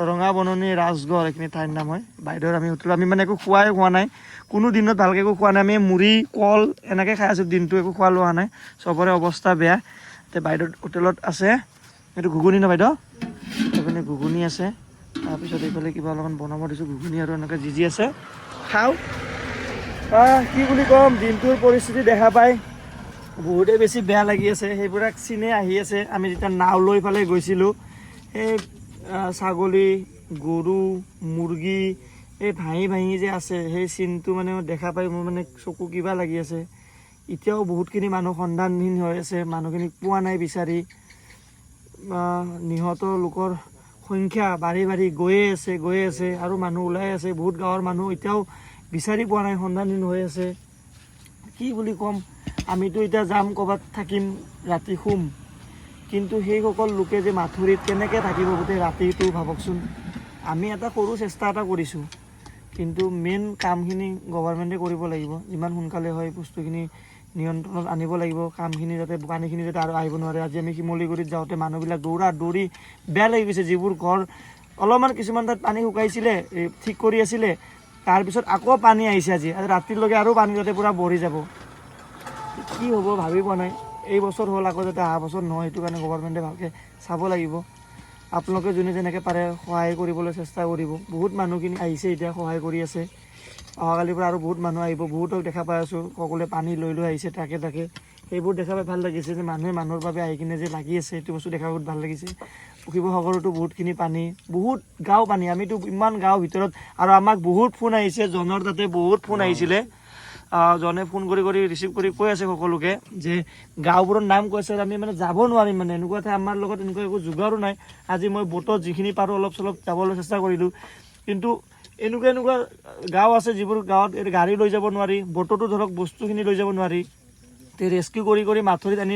ৰঙা বননি ৰাজগড় এইখিনি ঠাইৰ নাম হয় বাইদেউৰ আমি হোটেলত আমি মানে একো খোৱাই খোৱা নাই কোনো দিনত ভালকৈ একো খোৱা নাই আমি মুড়ি কল এনেকৈ খাই আছোঁ দিনটো একো খোৱা লোৱা নাই চবৰে অৱস্থা বেয়া এতিয়া বাইদেউ হোটেলত আছে এইটো ঘুগুনি ন বাইদেউ এইপিনে ঘুগুনি আছে তাৰপিছত এইফালে কিবা অলপমান বনাব দিছোঁ ঘুগুনি আৰু এনেকৈ যি আছে খাওঁ কি বুলি ক'ম দিনটোৰ পৰিস্থিতি দেখা পাই বহুতেই বেছি বেয়া লাগি আছে সেইবিলাক চিনে আহি আছে আমি যেতিয়া নাও লৈ ফালে গৈছিলোঁ সেই ছাগলী গৰু মুৰ্গী এই ভাঙি যে আছে সেই চিনটো মানে দেখা পাই মোৰ মানে চকু কিবা লাগি আছে এতিয়াও বহুতখিনি মানুহ সন্ধানহীন হৈ আছে মানুহখিনিক পোৱা নাই বিচাৰি নিহত লোকৰ সংখ্যা বাঢ়ি গৈয়ে আছে আৰু মানুহ ওলাই আছে বহুত গাঁৱৰ মানুহ এতিয়াও বিচাৰি পোৱা নাই সন্ধানহীন হৈ আছে কি বুলি ক'ম আমিতো এতিয়া যাম ক'ৰবাত থাকিম ৰাতি শুম কিন্তু সেইসকল লোকে যে মাথুৰিত কেনেকৈ থাকিব গোটেই ৰাতিটো ভাবকচোন আমি এটা সৰু চেষ্টা এটা কৰিছোঁ কিন্তু মেইন কামখিনি গভৰ্ণমেণ্টে কৰিব লাগিব যিমান সোনকালে হয় বস্তুখিনি নিয়ন্ত্ৰণত আনিব লাগিব কামখিনি যাতে পানীখিনি যাতে আৰু আহিব নোৱাৰে আজি আমি শিমলুগুৰিত যাওঁতে মানুহবিলাক দৌৰি বেয়া লাগি গৈছে যিবোৰ ঘৰ অলপমান কিছুমান তাত পানী শুকাইছিলে ঠিক কৰি আছিলে তাৰপিছত আকৌ পানী আহিছে আজি ৰাতিলৈকে আৰু পানী যাতে পূৰা ভৰি যাব কি হ'ব ভাবি পোৱা নাই এই বছৰ হ'ল আকৌ যাতে অহা বছৰ নহয় সেইটো কাৰণে গভৰ্ণমেণ্টে ভালকৈ চাব লাগিব আপোনালোকে যোনে যেনেকৈ পাৰে সহায় কৰিবলৈ চেষ্টা কৰিব। বহুত মানুহখিনি আহিছে এতিয়া সহায় কৰি আছে। অহাকালিৰ পৰা আৰু বহুত মানুহ আহিব। বহুতক দেখা পাই আছোঁ সকলোৱে পানী লৈ আহিছে ট্ৰাকে ট্ৰাকে। সেইবোৰ দেখা পাই ভাল লাগিছে যে মানুহে মানুহৰ বাবে আহি কিনে যে লাগি আছে, সেইটো বস্তু দেখা বহুত ভাল লাগিছে। শিৱসাগৰতো বহুতখিনি পানী, বহুত গাঁও পানী। আমিতো ইমান গাঁৱৰ ভিতৰত, আৰু আমাক বহুত ফোন আহিছে, জনৰ তাতে বহুত ফোন আহিছিলে। জনে ফোন কৰি ৰিচিভ কৰি কৈ আছে সকলোকে যে গাঁওবোৰৰ নাম কৈছে, আমি মানে যাব নোৱাৰিম, মানে এনেকুৱা ঠাই আমাৰ লগত এনেকুৱা একো যোগাৰো নাই। আজি মই বোটত যিখিনি পাৰোঁ অলপ চলপ যাবলৈ চেষ্টা কৰিলোঁ, কিন্তু এনেকুৱা গাঁও আছে যিবোৰ গাঁৱত গাড়ী লৈ যাব নোৱাৰি, বোটতো ধৰক বস্তুখিনি লৈ যাব নোৱাৰি। ৰেস্কিউ কৰি মাথুৰিত আনি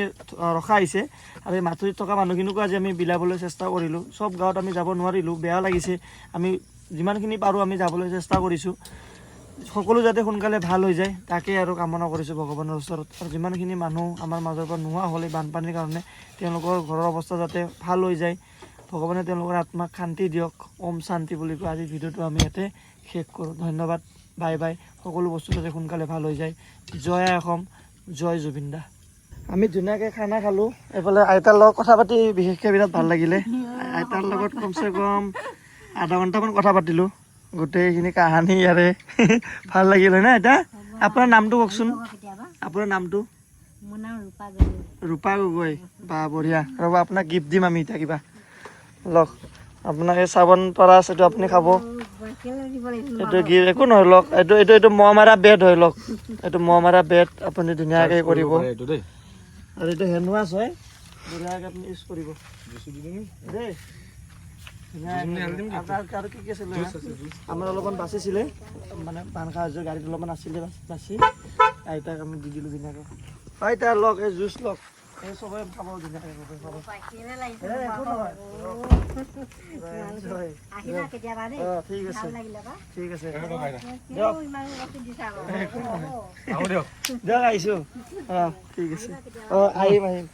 ৰখা হৈছে, আৰু এই মাথুৰিত থকা মানুহখিনিকো আজি আমি বিলাবলৈ চেষ্টা কৰিলোঁ। চব গাঁৱত আমি যাব নোৱাৰিলোঁ, বেয়া লাগিছে। আমি যিমানখিনি পাৰোঁ আমি যাবলৈ চেষ্টা কৰিছোঁ। সকলো যাতে সোনকালে ভাল হৈ যায় তাকে আৰু কামনা কৰিছোঁ ভগৱানৰ ওচৰত। আৰু যিমানখিনি মানুহ আমাৰ মাজৰ পৰা নোহোৱা হ'ল এই বানপানীৰ কাৰণে, তেওঁলোকৰ ঘৰৰ অৱস্থা যাতে ভাল হৈ যায়, ভগৱানে তেওঁলোকৰ আত্মাক শান্তি দিয়ক। ওম শান্তি বুলি কৈ আজি ভিডিঅ'টো আমি ইয়াতে শেষ কৰোঁ। ধন্যবাদ, বাই বাই। সকলো বস্তু যাতে সোনকালে ভাল হৈ যায়। জয় অসম, জয় জুবিন দা। আমি ধুনীয়াকৈ খানা খালোঁ। এইফালে আইতাৰ লগত কথা পাতি বিশেষকৈ বিৰাট ভাল লাগিলে। আইতাৰ লগত কমচে কম আধা ঘণ্টামান কথা পাতিলোঁ। গোটেইখিনি কাহানী ইয়াৰে ভাল লাগিল হয় না আইতা? আপোনাৰ নামটো কওকচোন, আপোনাৰ নামটো? ৰূপা গগৈ। বা বঢ়িয়া। ৰ'ব আপোনাক গিফ্ট দিম আমি এতিয়া কিবা। লওক আপোনাক এই চাবোন পৰা আছে, এইটো আপুনি খাব। এইটো গিফ্ট একো নহয়, লওক। এইটো মহ মাৰা বেট হয়, লওক। এইটো মহ মাৰা বেট আপুনি ধুনীয়াকৈ কৰিব। আৰু এইটো হেণ্ড ৱাছ হয়, ধুনীয়াকৈ আপুনি ইউজ কৰিব দেই। আৰু কি কি আছিলে আমাৰ অলপমান বাচিছিলে, মানে পান সাহায্যৰ গাড়ীত অলপমান আছিলে, বাচি আইতাক আমি দি দিলোঁ ধুনীয়াকৈ। আইতা লওক, এই জুচ লওক, এই চবে খাব ধুনীয়াকৈ খাব। ঠিক আছে, ঠিক আছে, দিয়ক আহিছোঁ। ঠিক আছে, আহিম।